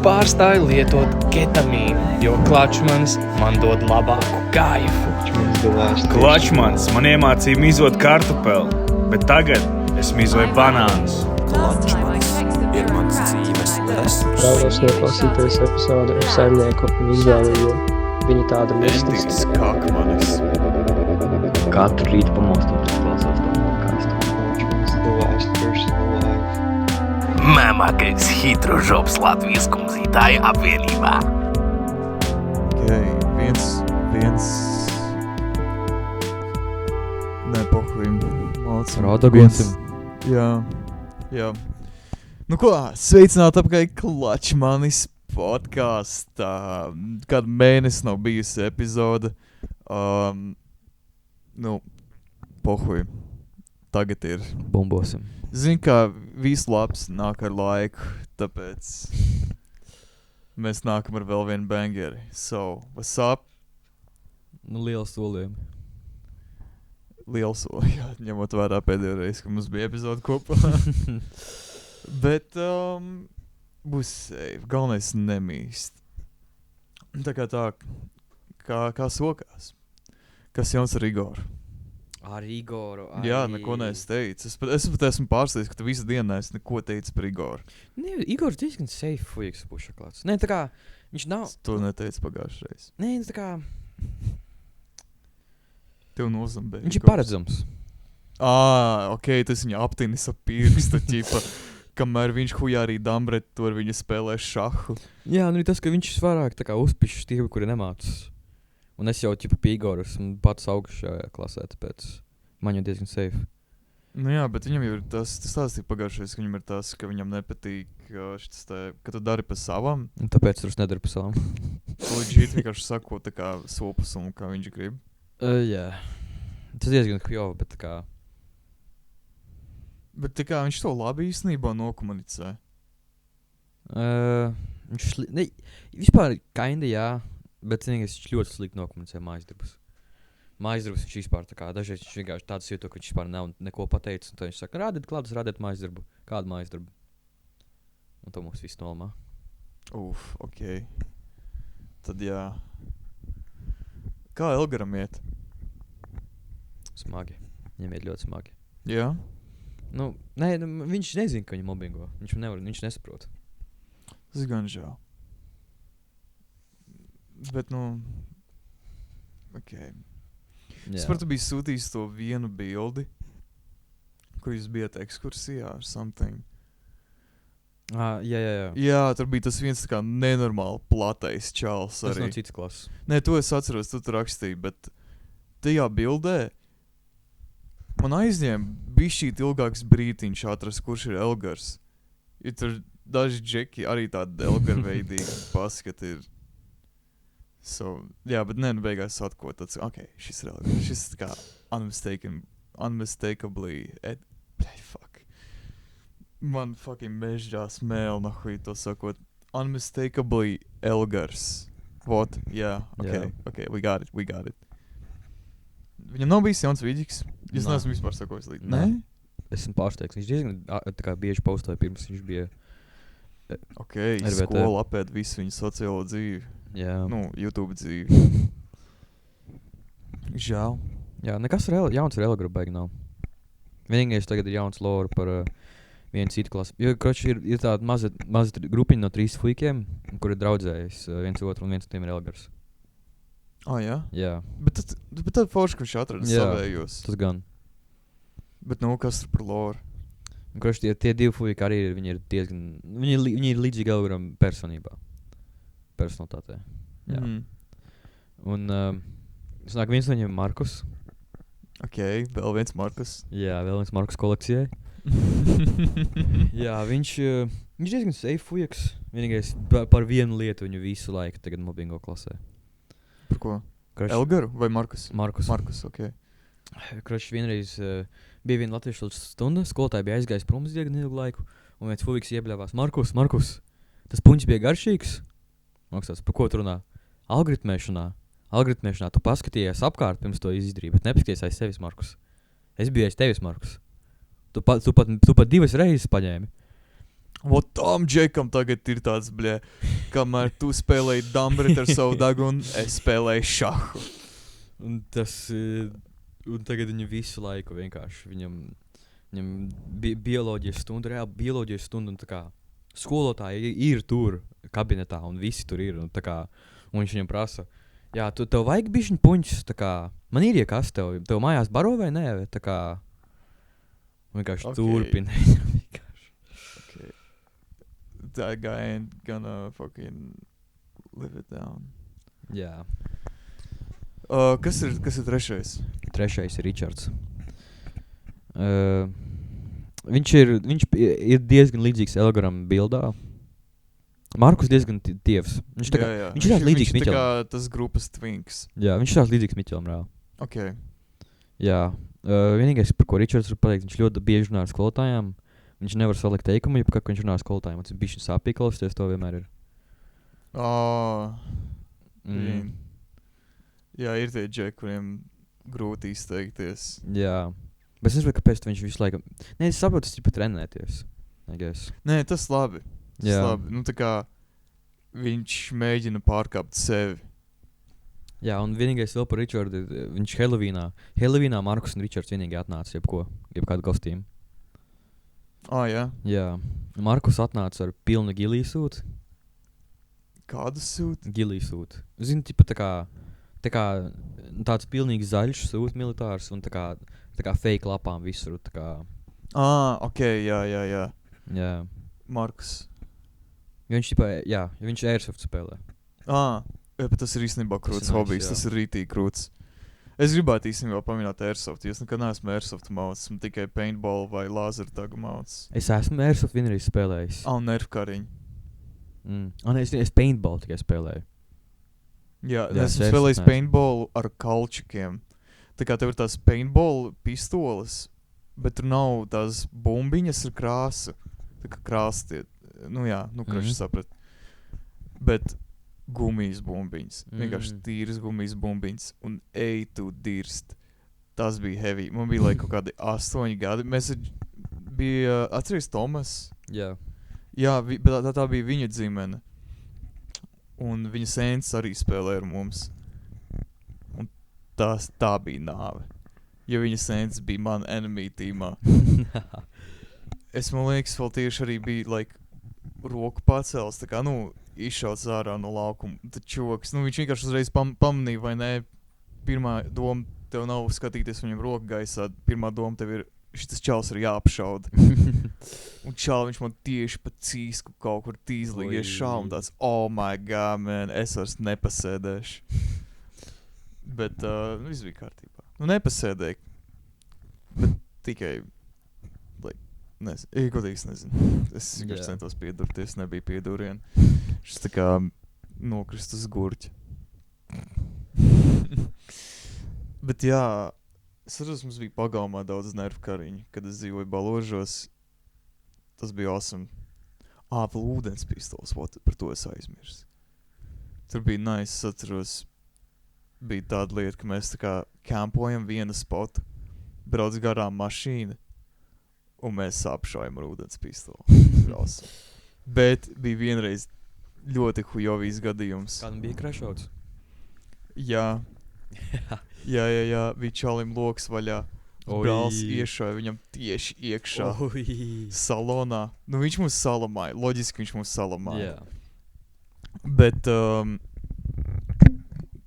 pārstāju lietot ketamīnu, jo klačmans man dod labāku kaifu. Klačmans man iemācīja mizot kartupeli, bet tagad es mizoju banānus. Klačmans ir mans dzīves resurs. Vēlos noklausīties epizodi ar saimnieku un izvēli, jo viņa tāda Endīgs kakmanis. Katru rītu pamostoties klausās to podcastu. Klačmans, the last person alive. Mēmākais hitrožops Latvijas kumzītāju apvienībā. Viens. Nē, pohujam. Rādagosim. Jā. Nu ko, sveicināti apkārt Klačmanis podkastā. Kādu mēnesi nav bijusi epizode. Pohuj. Tagad ir. Bumbosim. Zinu, ka viss labs nāk ar laiku, tāpēc mēs nākam ar vēl vienu bangeri. So, what's up? Nu, liels solījumi. Liels, jā, ņemot vērā pēdējo reizi, ka mums bija epizode kopā. Bet būs safe. Galvenais nemīst. Tā, kā sokās. Kas jauns ar Igoru? Ar Igoru. Jā, neko neesmu teicis. Es pat esmu pārsteigts, ka tu visu dienu neesi neko teicis par Igoru. Nē, Igors diezgan safe fujiks pušaklāts. Nē, tā kā viņš nav... Tu neteici pagājušreiz. Nē, tā kā... Tev nozambē. Viņš ir paredzams. Ok, tas viņa aptinis ap pirksta, ķipa. Kamēr viņš hujā arī dambret, tur viņa spēlē šahu. Jā, nu tas, ka viņš vairāk tā kā uzpišas tie, kuri nemācas. Un es jau ķipa pie Igoru esmu pats augšajā klasē, tāpēc man jau diezgan safe. Nu jā, bet viņam jau ir tas stāstīja pagājušais, ka viņam ir tas, ka viņam nepatīk šitas ka tu dari pa savam. Un tāpēc tur es nedaru pa savam. Legit vienkārši sako tā kā sopas un kā viņš grib. Jā. Tas diezgan hjova, bet tā kā... Bet tā kā viņš to labi īstenībā nokomunicē. Vispār kinda jā, bet viņš ļoti slikti nokomunicē mājasdarbus. Mājasdarbus viņš vispār tā kā, dažreiz viņš vienkārši tāds jūto, ka viņš vispār nav neko pateicis, un tad viņš saka, rādiet klātas, rādiet mājasdarbu. Kādu mājasdarbu? Un to mums viss nolamā. Ok. Tad jā. Kā Elgaram iet? Smagi. Viņam iet ļoti smagi. Jā? Nu, viņš nezina, ka viņu mobbingo. Viņš nesaprot. Tas gan žēl. Bet, ok. Es par tu biju sūtījis to vienu bildi, kur jūs bijat ekskursijā or something. Jā. Jā, tur bija tas viens tā kā nenormāli platais čals Tas arī. nav cits klases. Nē, to es atceros, tu tur rakstīji, bet tajā bildē man aizņēma bišķīt ilgāks brītiņš atrast, kurš ir Elgars. Jo tur daži džeki arī tādi Elgar-veidīgi paskati ir. Jā, bet beigās atkot tāds, ok, šis ir Elgars. Šis tā kā unmistakably, fuck. Man fucking mežģā smēl, nahuj to sakot. Unmistakably Elgars. What? Yeah, okay, we got it. Viņam nav bijis jauns vidīgs? Es neesmu vispār sakojis līdz. Nē? Esmu pārsteigts. Viņš diezgan tā kā bieži postoja pirms viņš bija Ok, RVT. skola apēd visu viņu sociālo dzīvi. Jā. YouTube dzīvi. Žēl. Jā, nekas jauns ar Elgaru baigi nav. Vienīgais tagad ir jauns lore par vienu citu klasi. Jo, kroči, ir tāda maza grupiņa no 3 fuikiem, kur ir draudzējis viens otru, un viens no tiem ir Elgars. Jā? Jā. Bet tad forši, ka viņš atrada savējos. Tas gan. Bet kas tur par lore? Kroči, tie 2 fuiki arī viņi ir diezgan... Viņi ir līdzīgi Elgaram personībā. Personalitātē. Jā. Un sanāk, viens no viņiem ir Markus. Ok, vēl viens Markus. Jā, vēl viens Markus kolekcijai. Jā, viņš diezgan safe fuiks. Vienīgais par vienu lietu viņu visu laiku tagad mobbingo klasē. Par ko? Kroči, Elgaru vai Markus? Markus, ok. Kroči, vienreiz bija viena latviešu stunda, skolotāji bija aizgājis prom uz diezgan ilgu laiku, un viens fuiks iebļāvās. Markus, tas puņš bija garšīgs? Maksās, par ko tu runā? Algoritmēšanā tu paskatījies apkārt pirms to izdarīji, bet nepaskaties aiz sevis, Markus. Es biju aiz tevis, Markus. Tu pat 2 reizes paņēmi. Vot tam džekam tagad ir tāds, bļē, kamēr tu spēlēji dambrit ar savu dagunu, es spēlēju šahu. Un tas, un tagad viņu visu laiku vienkārši, viņam bioloģijas stunda, reāli bioloģijas stunda, un tā kā skolotāji ir tur kabinetā, un visi tur ir, un tā kā, un viņš viņam prasa, jā, tev vajag bišķiņ puņķis, tā kā, man ir iekas tev mājās baro vai nē, tā kā, vienkārši turpina. That guy ain't gonna fucking live it down. Jā. Kas ir trešais? Trešais ir Ričards. Viņš ir diezgan līdzīgs Elgaram bildā. Markus diezgan tievs. Viņš ir tāds līdzīgs Miķelam. Viņš tā kā tas grupas twinks. Jā, viņš ir tāds līdzīgs Miķelam, reāli. Ok. Jā. Vienīgais, par ko Ričards var pateikt, viņš ļoti bieži runā ar skolotājām. Viņš nevar salikt teikumu, ja viņš runā ar skolotājiem. Tas bišķi sāpīgi klausties, to vienmēr ir. Jā, ir tie džeki, kuriem grūti izteikties. Jā. Bet es nezinu, kāpēc viņš visu laiku... Nē, es saprotu, tas ir pat trenēties. Nē, tas labi. Jā. Labi. Nu, tā kā viņš mēģina pārkāpt sevi. Jā, un vienīgais vēl par Ričardu, viņš Halloweenā Markus un Ričards vienīgi atnāca jebkādu kostīmu. Jā. Jā. Markus atnāca ar pilnu gilīsūtu. Kādu sūtu? Gilīsūtu. Zini, tipa tā kā tāds pilnīgi zaļš sūts militārs un tā kā fake lapām visur. Tā kā... Ok, jā. Jā. Markus. Viņš Airsoft spēlē. Bet tas ir īstenībā krūts nice, hobijs, tas ir rītīgi krūts. Es gribētu īstenībā paminēt Airsoft, jo es nekad neesmu Airsoft mauts, esmu tikai paintball vai lasertagu mauts. Es esmu Airsoft vienreiz spēlējis. Nerfkariņu. Es paintball tikai spēlēju. Jā, Jā, esmu spēlējis paintballu ar kalčikiem. Tā kā tev ir tās paintball pistoles, bet tur nav tās bumbiņas ar krāsu. Tā kā krāsa tie, kraši saprat. Bet gumijas bumbiņas. Vienkārši tīras gumijas bumbiņas. Un tu dirst. Tas bija heavy. Man bija kaut kādi 8 gadi. Mēs bija, atceries Tomas? Jā. Jā, bet tā bija viņa dzimene. Un viņa sēns arī spēlē ar mums. Un tā bija nāve. Jo viņa sēns bija man enemy tīmā. Es, man liekas, vēl tieši arī bija, roku pacels, tā kā, izšauts ārā no laukuma. Tad čoks, viņš vienkārši uzreiz pamanīja, vai ne, pirmā doma tev nav skatīties viņam roku gaisā, pirmā doma tev ir, šitas čals ir jāapšauda. Un viņš man tieši pa cīsku kaut kur tīzlīgi iešāva, un tāds, oh my god, man, es vairs nepasēdēšu. Bet viss bija kārtībā. Nepasēdēju, bet tikai, godīgs nezinu. Es vienkārši centos piedurties, nebija piedurieni. Šis tā kā nokrist uz gurķa. Bet jā, es saprotu, mums bija pagalmā daudz nervu kariņu, kad es dzīvoju Baložos. Tas bija awesome. Vēl ūdens pistols, par to es aizmirsu. Tur bija nice, es atceros, bija tāda lieta, ka mēs tā kā kampojam vienu spotu, brauc garām mašīna, un mēs apšaujam ar ūdens pistoli. Awesome. Bet bija vienreiz ļoti hujovīs gadījums. Kādam bija krešots? Jā. Jā, bija čalim loks vaļā. Brālis iešauja viņam tieši iekšā salonā. Viņš mums salamāja. Loģiski viņš mums salamāja. Jā. Bet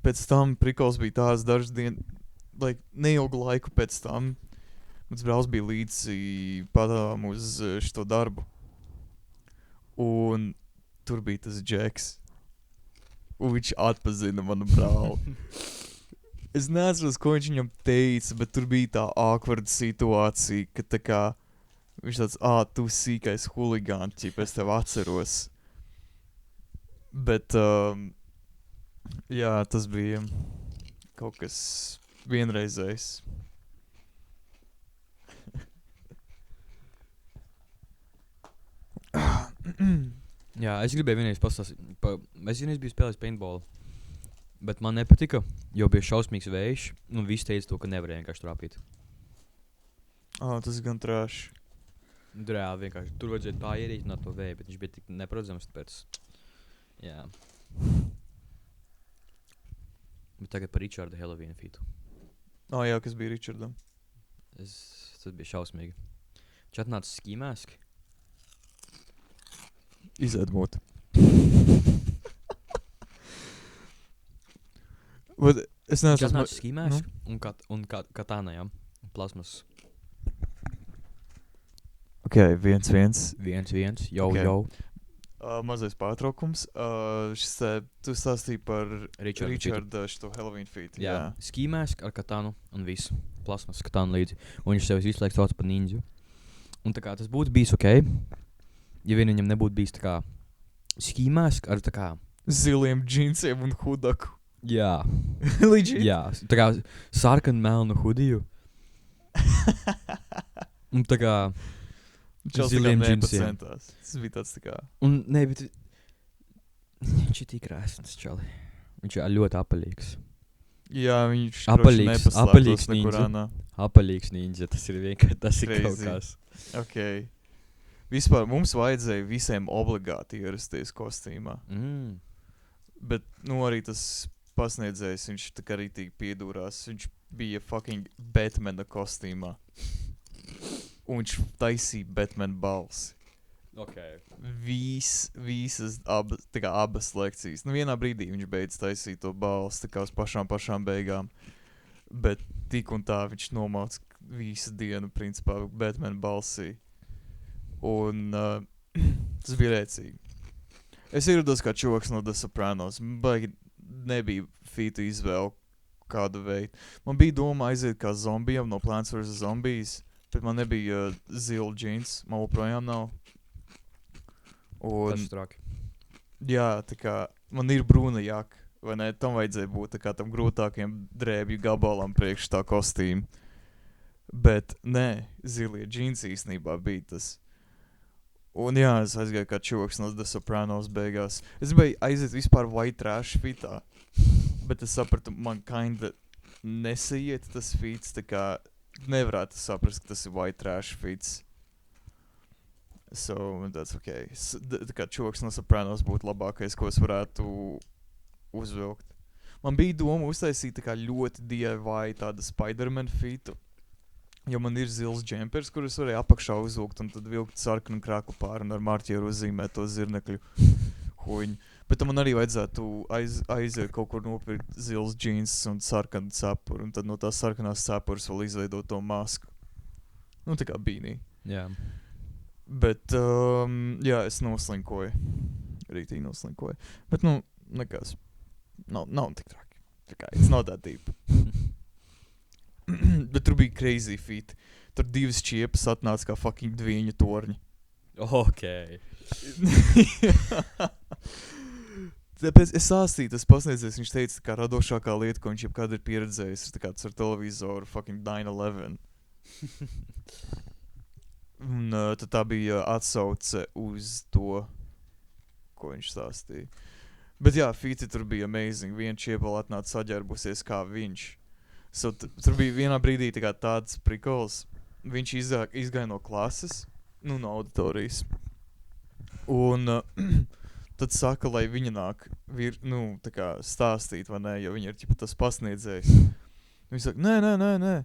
pēc tam prikols bija tās dažas dienas, neilgu laiku pēc tam. Mans brālis bija līdzi padām uz šito darbu. Un tur bija tas Džeks. Un viņš atpazina manu brāli. Es neatceros, ko viņš viņam teica, bet tur bija tā awkward situācija, ka tā kā viņš tāds, tu sīkais huligāns, es tev atceros. Bet, jā, tas bija kaut kas vienreizējs. Jā, es gribēju vienreiz pastāstīt. Es vienreiz biju spēlējis paintballu. Bet man nepatika, jo bija šausmīgs vējš, un visi teica to, ka nevarēja vienkārši trāpīt. Tas gan trāši. Reāli vienkārši. Tur vajadzēja tā ierīķināt to vēju, bet viņš bija tik neparedzams, tāpēc. Jā. Bet tagad par Richarda Halloween featu. Jā, kas bija Richardam? Tas bija šausmīgi. Viņš atnāca ski mask. Izēdmot. Bet es Viņš neesmu... atnāca ski mask un katana, jā. Plasmas. Ok, 1-1. 1-1, jau. Mazais pārtraukums. Tu stāstīji par Richarda šito Halloween featu. Jā. Ski mask ar katanu un visu. Plasmas katanu līdzi. Un viņš sev visu laiku sauc par ninju. Un tā kā tas būtu bijis ok, ja vien viņam nebūtu bijis tā kā ski mask ar tā kā... Ziliem džinsiem un hudaku. Jā. Legit? Jā, tā kā sarkanu melnu hudiju. Un tā kā ziliem džinsiem. Tas bija tāds tā kā... Un, ne, bet viņš ir tik rēsns, čali. Viņš ir ļoti apaļīgs. Jā, viņš Apaļīgs nekurā. Apaļīgs ninja, tas ir vienkārši, tas ir Crazy. kaut kas. Ok. Vispār mums vajadzēja visiem obligāti ierasties kostīmā. Bet, arī tas pasniedzējs, viņš tā kā rītīgi piedūrās. Viņš bija fucking Batmana kostīmā. Un viņš taisīja Batman balsi. Ok. Visas abas lekcijas. Vienā brīdī viņš beidz taisīt to balsi, tā kā uz pašām beigām. Bet tik un tā viņš nomauc visu dienu, principā, Batman balsī. Un tas bija rēcīgi. Es ierados kā čoks no The Sopranos. Baigi nebija featu izvēle kādu veidu. Man bija doma aiziet kā zombijam no Plants vs. Zombies, bet man nebija zila džins. Man joprojām nav. Un, Tas traki. jā, tā kā man ir brūna jaka, vai ne? Tam vajadzēja būt tā kā tam grūtākiem drēbju gabalam priekš tā kostīma. Bet nē, zilie džinsi īstenībā bija tas. Un jā, es aizgāju kā čoks no The Sopranos beigās. Es gribēju aiziet vispār white trash fitā, bet es sapratu, man kinda nesaiet tas fits, tā kā nevarētu saprast, ka tas ir white trash fits. So, that's okay. Tā kā čoks no Sopranos būtu labākais, ko es varētu uzvilkt. Man bija doma uztaisīt tā kā ļoti DIY tādu Spider-Man fitu. Jo man ir zils džempers, kurus varēja apakšā uzvilkt un tad vilkt sarkanu krāku pāri un ar marķieru uzzīmēt to zirnekļu huņu. Bet man arī vajadzētu aiziet kaut kur nopirkt zils džins un sarkanu cepuru un tad no tās sarkanās cepuras vēl izveidot to masku. Tā kā bīnī. Jā. Bet, jā, es noslinkoju. Rītīgi noslinkoju. Bet, nekas. Nav tik traki. Tā kā, it's not that deep. Bet tur bija crazy feat. Tur 2 šķiepas atnāca kā fucking dviņu torņi. Ok. Tāpēc es sāstīju, tas pasniedzējs, viņš teica, tā kā radošākā lieta, ko viņš jebkad ir pieredzējis, ir tā kā tas ar televizoru fucking 9/11. Un tad tā bija atsauce uz to, ko viņš stāstīja. Bet jā, feati tur bija amazing. Viena čiepala atnāca saģērbusies kā viņš. So, tur bija vienā brīdī tā kā tāds prikols. Viņš izgāja no klases, no auditorijas. Un tad saka, lai viņa nāk tā kā stāstīt, vai ne, jo viņa ir ķipa tas pasniedzējs. Viņš saka, nē.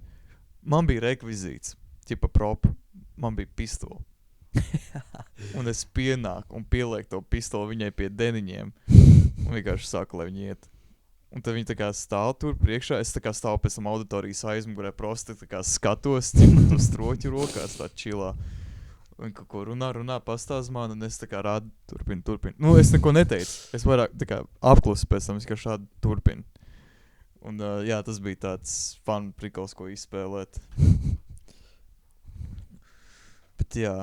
Man bija rekvizīts, ķipa propa. Man bija pistola. Un es pienāku un pielieku to pistoli viņai pie deniņiem. Un vienkārši saku, lai viņi iet. Un tad viņi tā kā stāv tur priekšā. Es tā kā stāvu pēc tam auditorijas aizmugurē, prosti tā kā skatos, cik to stroķu rokās tā čilā. Un kaut ko runā, pastāst man, un es tā kā rādu, turpinu. Es neko neteicu. Es vairāk tā kā apklusu pēc tam, es kā šādi turpinu. Un jā, tas bija tāds fun prikols, ko izspēlēt. Bet jā,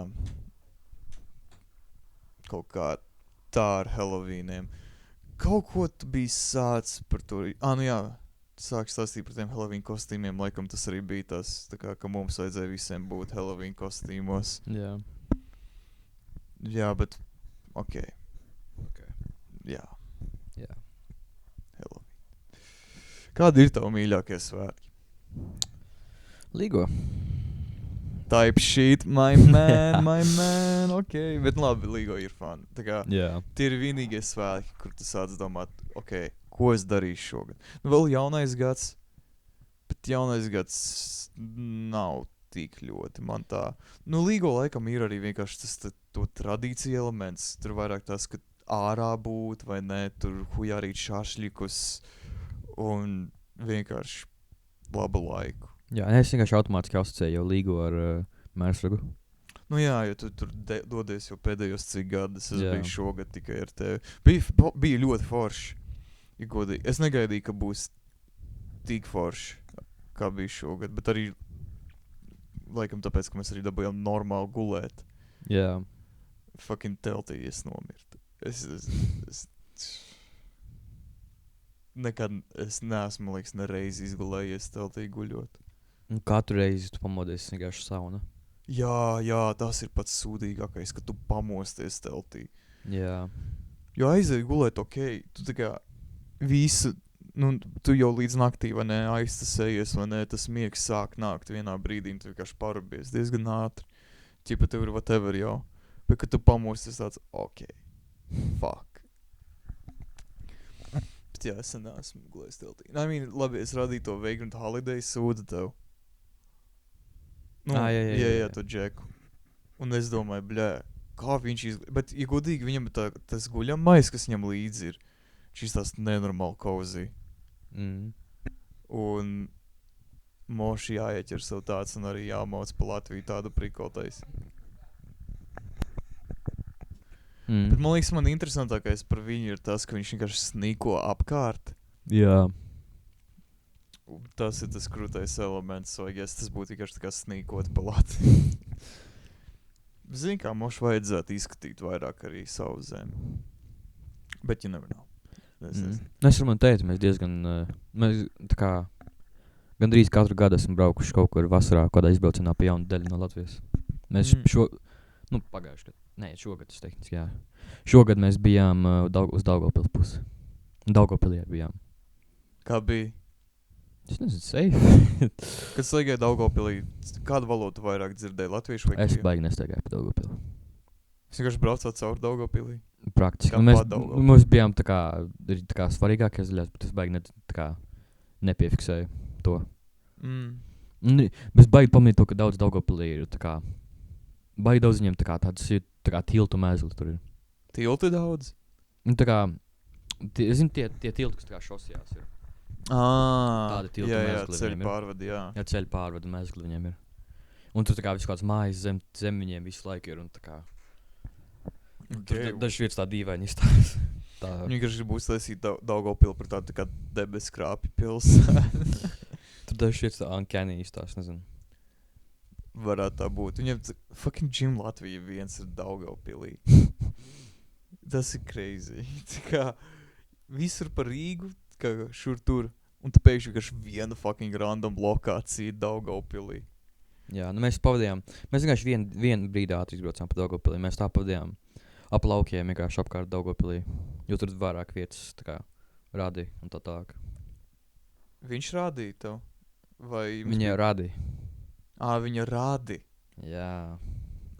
kaut kā tā ar Halloweeniem. Kaut ko tu biji sācis par to. Jā, sāk stāstīt par tiem Halloween kostīmiem. Laikam tas arī bija tas, tā kā, ka mums vajadzēja visiem būt Halloween kostīmos. Jā. Jā, bet, ok. Jā. Halloween. Kādi ir tavi mīļākie svētki? Līgo. type shit, my man, ok. Bet labi, Līgo ir fun. Tā kā Jā. tie ir vienīgie svētki, kur tu sāc domāt, ok, ko es darīšu šogad. Nu, vēl jaunais gads, bet jaunais gads nav tik ļoti man tā. Nu, Līgo laikam ir arī vienkārši tas to tradīcija elements. Tur vairāk tas, ka ārā būt vai ne, tur hujārīt šašļikus un vienkārši labu laiku. Jā, es vienkārši automātiski asociēju jau Līgo ar mērsragu. Nu jā, jo tu tur dodies jau pēdējos cik gadus, es Jā. biju šogad tikai ar tevi. Bija ļoti forši, ja godīgi. Es negaidīju, ka būs tik forši, kā bija šogad, bet arī laikam tāpēc, ka mēs arī dabūjām normāli gulēt. Jā. Fucking teltī es nomirtu. Es nekad es neesmu, liekas, nereiz izgulējies teltī guļot. Un katru reizi tu pamodies vienkārši sauna. Jā, tas ir pats sūdīgākais, ka tu pamosties teltī. Jā. Jo aizēju gulēt, ok, tu tā kā visu, nu, tu jau līdz naktī, vai ne, aiztasējies, vai ne, tas miegs sāk nākt vienā brīdī, un tu vienkārši parubies diezgan ātri. Ķipa tev ir whatever jau. Bet, kad tu pamosties tāds, ok, fuck. Bet jā, es neesmu gulējis teltī. I mean, labi, es radīju to Vagrant Holiday sūdu tev. Nu, jā, to džeku. Un es domāju, bļē, kā viņš bet, ja godīgi, viņam tas guļamais, kas viņam līdzi ir, šis tās nenormāli cozy. Un moši jāieķer sev tāds un arī jāmauc pa Latviju tādu prikoltais. Bet man liekas, man interesantākais par viņu ir tas, ka viņš vienkārši snīko apkārt. Jā. Tas ir tas krūtais elements, so I guess tas būtu vienkārši tā kā snīkot pa Latviju. Zini, kā moši vajadzētu izskatīt vairāk arī savu zemi. Bet you never know. Es ar mani teicu, mēs diezgan, mēs tā kā gandrīz katru gadu esam braukuši kaut kur vasarā, kādā izbraucienā pa jaunu daļu no Latvijas. Mēs pagājuši gadu. Nē, šogad tas tehniski, jā. Šogad mēs bijām uz Daugavpils pusi. Daugavpilī bijām. Kā bija? Es nezinu, safe. Kad staigāji Daugavpilī, kādu valodu vairāk dzirdēji, latviešu vai Es krievu? baigi nestaigāju pa Daugavpili. Es vienkārši braucot cauri Daugavpilī. Praktiski. Kā Nu, pa Daugavpili. mēs bijām tā kā svarīgākās daļās, bet es baigi nepiefiksēju to. Mēs baigi pamanīt to, ka daudz Daugavpilī ir tā kā, baigi daudz viņiem tā kā tādas ir tā kā tiltu mēzli tur ir. Tilti daudz? Nu tā kā, es zinu, tie tilti, kas tā kā šosijās ir. Tādi tiltu jā, mēzgli ceļu viņiem ir. pārvadi, jā. Jā, ceļu pārvada mēzgli viņiem ir. Un tur tā kā visu kāds mājas zem viņiem visu laiku ir un tā kā. Okay. Dažs vietas tā dīvaini izstās. Viņi vienkārši būs taisīt Daugavpili par tādu tā kā debeskrāpju pilsētu. Tur dažs vietas tā uncanny izstās, nezinu. Varētu tā būt. Viņam fucking Gym Latvija viens ir Daugavpilī. Tas ir crazy. Tā kā visur par Rīgu, kā šur tur, un tu pēkšņi vienkārši viena fucking random lokācija Daugavpilī. Jā, nu mēs vienkārši vienu brīdi ātri izbraucām pa Daugavpilī. Mēs tā pavadījām ap laukiem vienkārši apkārt Daugavpilī, jo tur vairāk vietas tā kā rādīja un tā tālāk. Viņš rādīja tev? Vai Viņa jau rādīja. Viņa rādi. Jā.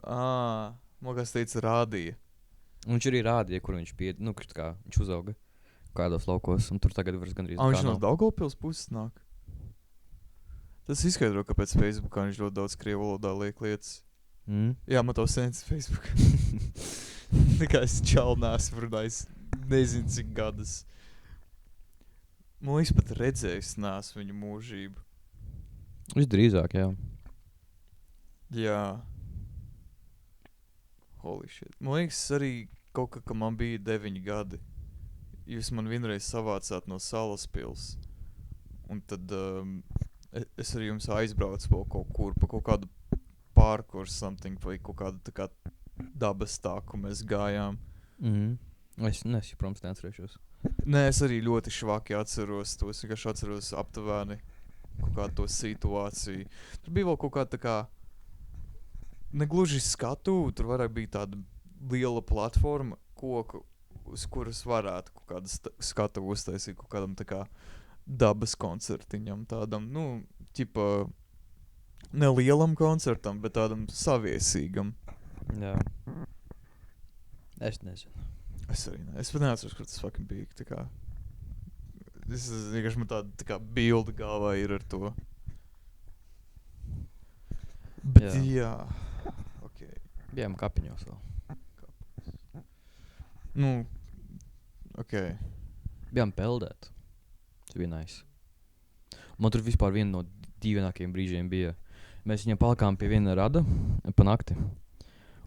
Man kas teica rādīja. Un viņš arī rādīja, kur viņš viņš uzauga kādos laukos, un tur tagad vairs gandrīz Viņš no Daugavpils puses nāk. Tas izskaidro, kāpēc Facebookā viņš ļoti daudz krievu valodā liek lietas. Jā, man to sēdz Facebookā. Tā kā es čalnās runājis nezinu cik gadus. Man liekas pat redzējis neesmu viņu mūžību. Visdrīzāk, jā. Jā. Holy shit. Man liekas arī kaut ka man bija 9 gadi. Jūs man vienreiz savācāt no Salaspils. Un tad es arī jums aizbraucu vēl kaut kur, pa kaut kādu parku or something, vai kaut kādu tā kā dabas tāku mēs gājām. Es protams, neatcerēšos. Nē, es arī ļoti švaki atceros to. Es vienkārši atceros aptuveni kaut kādu to situāciju. Tur bija vēl kaut kāda tā kā negluži skatu, tur vairāk bija tāda liela platforma, koku, uz kuras varētu kaut kādu skatu uztaisīt kaut kādam tā kā dabas koncertiņam tādam, nu, ķipa nelielam koncertam, bet tādam saviesīgam. Jā. Es nezinu. Es arī ne. Es pat neatceros, kur tas fucking bija. Tā kā... Es vienkārši man tāda tā kā bilde galvā ir ar to. Bet jā. Okay. Bijām kapiņos vēl. Nu, okei. Bijām peldēt. Tas bija nice. Man tur vispār viena no dīvainākajiem brīžiem bija. Mēs viņam palikām pie viena rada pa nakti.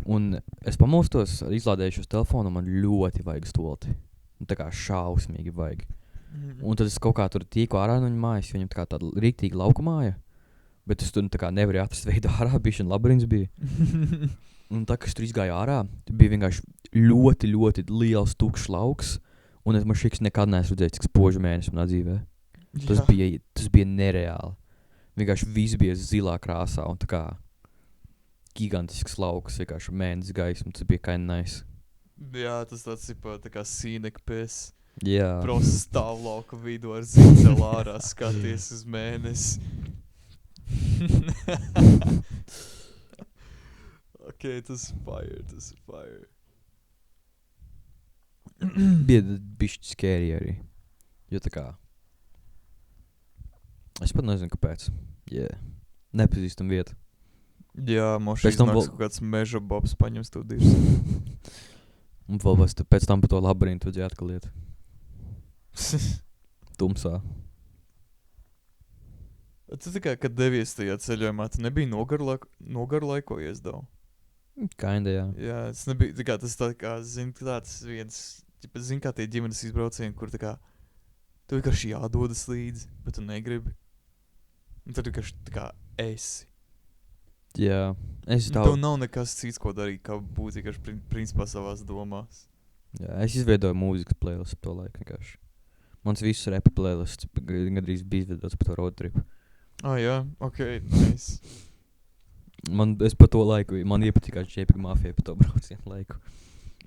Un es pamostos, izlādējuši uz telefonu, man ļoti vajag stolti. Tā kā šausmīgi vajag. Un tad es kaut kā tur tīku ārā no viņa mājas, viņam tā kā tāda rīktīgi lauku māja. Bet es tur tā kā nevarēju atrast veidu ārā, bišķiņ labirints bija. Un tā, kad es tur izgāju ārā, bija vienkārši ļoti, ļoti liels tukšs lauks. Un man šiks nekad neesmu redzējis, cik spožu mēnesi manā dzīvē. Tas bija nereāli. Vienkārši viss bija zilā krāsā un tā kā gigantisks lauks, vienkārši mēnesis gaismu. Tas bija kinda nice. Jā, tas tāds tā kā scenic piss. Jā. Prosta stāv lauka vidū ar zīcelu ārā, skaties uz mēnesi. Ok, tas ir fire. Bija bišķi scary arī. Jo tā kā... Es pat nezinu, kāpēc. Nepazīstam vietu. Jā, moši Pēc tam iznāks kaut kāds meža bobs paņems to dirs. Un vēl pēc tam pa to labirintu vajadzēja atkal iet. Tumsā. Tu tā kā, kad devies tajā ceļojumā, tu nebija nogarlaikojies daudz? Kinda, jā. Jā, tas nebija, tā kā, tas tā kā, tāds viens, kā tie ģimenes izbraucieni, kur tā kā, tu vienkārši jādodas līdzi, bet tu negribi. Un tad vienkārši tā kā esi. Jā. Tev nav nekas cits, ko darīt, kā būt vienkārši principā savās domās. Jā, es izveidoju mūzikas playlistu to laiku vienkārši. Mans viss repa playlists gandrīz bija izveidots par to road tripu. Jā, ok, nice. Es pa to laiku, man iepatikās JPEG Mafia pa to braucienu laiku.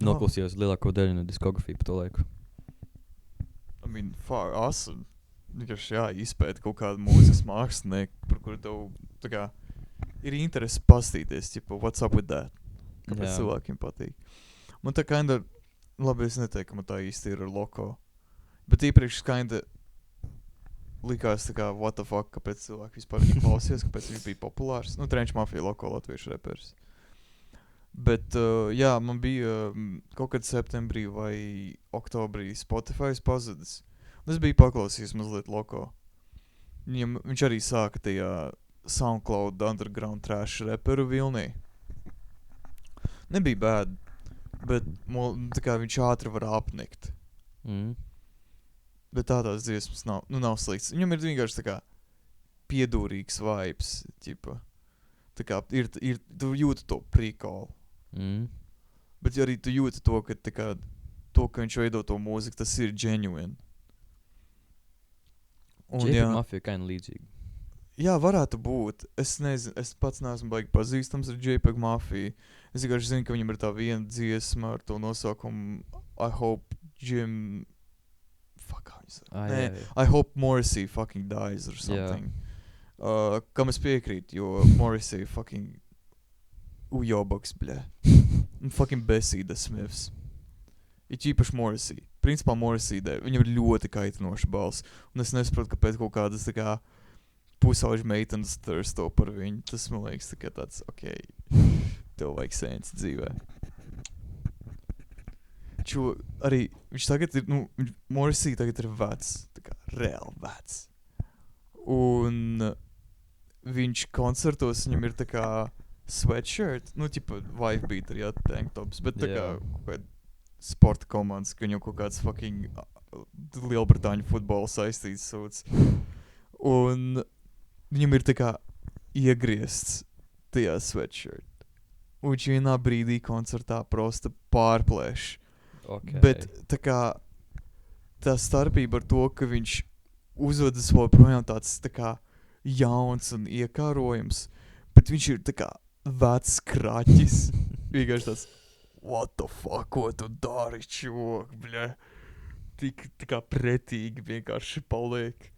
Noklausījos lielāko daļu no diskografiju pa to laiku. I mean, far awesome. Vienkārši izpēt kaut kādu mūzikas mākslinieku, par kuru tev, tā kā, ir interesi pastīties, what's up with that? Kāpēc cilvēkiem patīk. Man tā kinda, labi, es neteiktu, ka man tā īsti ir ar Loko. Bet iepriekš kinda likās tā kā, what the fuck, kāpēc cilvēki vispār viņu klausies, kāpēc viņš bija populārs. Nu, Trench Mafia, Loko, latviešu repers. Bet, jā, man bija kaut kad septembrī vai oktobrī Spotify pazudis. Un es biju paklausījis mazliet Loko. Viņš arī sāka tajā SoundCloud underground trash reperu vilnī. Nebija bad, bet tā kā viņš ātri var apnikt. Bet tādās dziesmas nav slikts. Viņam ir vienkārši tā kā piedūrīgs vibes, Tā kā tu jūti to prikolu. Bet arī tu jūti to, ka tā kā to, ka viņš veido to mūziku, tas ir genuine. JPEG Mafia kinda līdzīgi. Jā, varētu būt. Es nezinu, es pats neesmu baigi pazīstams ar JPEG Mafia. Es vienkārši zinu, ka viņam ir tā viena dziesma ar to nosaukumu I hope Jim... Fuck, how you say? Jā. I hope Morrissey fucking dies or something. Kam es piekrītu, jo Morrissey fucking ujobaks, bļē. Un fucking besīda Smiths. Ir īpaši Morrissey. Principā Morrissey dēļ. Viņam ir ļoti kaitinoša balss. Un es nesaprotu, kāpēc kaut kādas tā kā pusauģi meitenes thirsto par viņu. Tas man liekas tā kā tāds, ok, tev vajag sēns dzīvē. Arī viņš tagad ir, Morrissey tagad ir vecs, tā kā reāli vecs. Un viņš koncertos, viņam ir tā kā sweatshirt, wife beater, jā, tank tops, bet tā kā kaut kāda sporta komandas, ka viņam kaut kāds fucking Lielbritāņu futbola saistīts sūds. Un viņam ir tā kā iegriezts tajā sweatshirt. Un viņš vienā brīdī koncertā prosta pārplēš. Okay. Bet tā kā tā starpība ar to, ka viņš uzvedas vēl projām tāds tā kā jauns un iekārojams, bet viņš ir tā kā vecs kraķis. Vienkārši tāds, what the fuck, ko tu dari, čok, bļa. Tik tā kā pretīgi vienkārši paliek.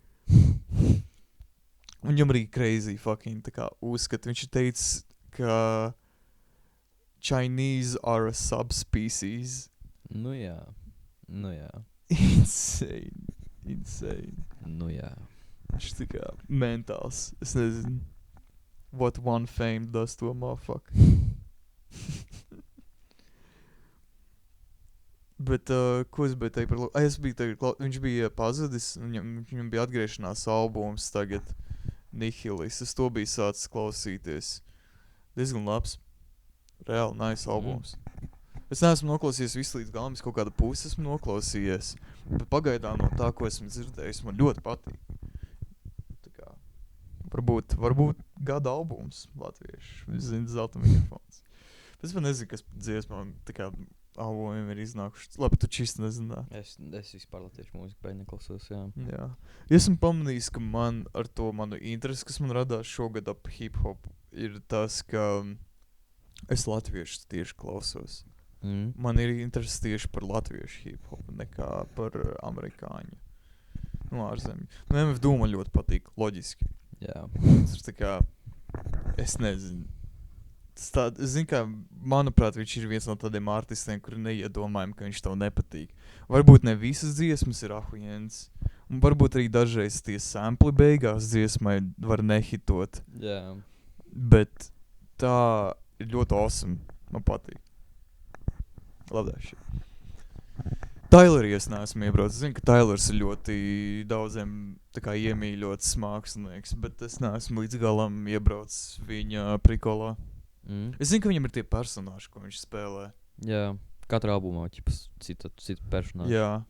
Viņam arī crazy fucking tā kā uzskat. Viņš ir teicis, ka Chinese are a subspecies. Nu jā. Insane. Nu jā. Viņš tā kā mentāls. Es nezinu. What one fame does to a motherfucker. Bet, ko es biju teikt par es biju teikt, viņš bija pazudis, viņam bija atgriešanās albums tagad, Nihilis. Es to biju sācis klausīties. Diezgan labs. Reāli nice albums. Es neesmu noklausījies visu līdz galam, es kaut kādu pusi esmu noklausījies. Bet pagaidām no tā, ko esmu dzirdējis, man ļoti patīk. Tā kā, varbūt gada albums latviešu. Es zinu, zelta mikrofons. Bet es pat nezinu, kas dziesmām tā kā albumiem ir iznākuši. Labi, tu čisti nezinā. Es vispār latviešu mūziku beidz neklausos, jā. Jā. Esmu pamanījis, ka man ar to manu interesi, kas man radās šogad ap hip-hop, ir tas, ka es latviešu tieši klausos. Man ir interesi tieši par latviešu hip-hopu nekā par amerikāņu. Ārzemju. MF Doom man ļoti patīk, loģiski. Jā. Tas ir tā kā, es nezinu. Es zinu, ka, manuprāt, viņš ir viens no tādiem artistiem, kuri neiedomājam, ka viņš tev nepatīk. Varbūt ne visas dziesmas ir ahujens, un varbūt arī dažreiz tie sampli beigās dziesmai var nehitot. Jā. Bet tā ir ļoti awesome. Man patīk. Labdāši. Tyleri es neesmu iebraucis. Zinu, ka Tylers ir ļoti daudziem tā kā iemīļots mākslinieks, bet es neesmu līdz galam iebraucis viņa prikolā. Es zinu, ka viņam ir tie personāži, ko viņš spēlē. Jā, katrā albumā cita personāži. Jā,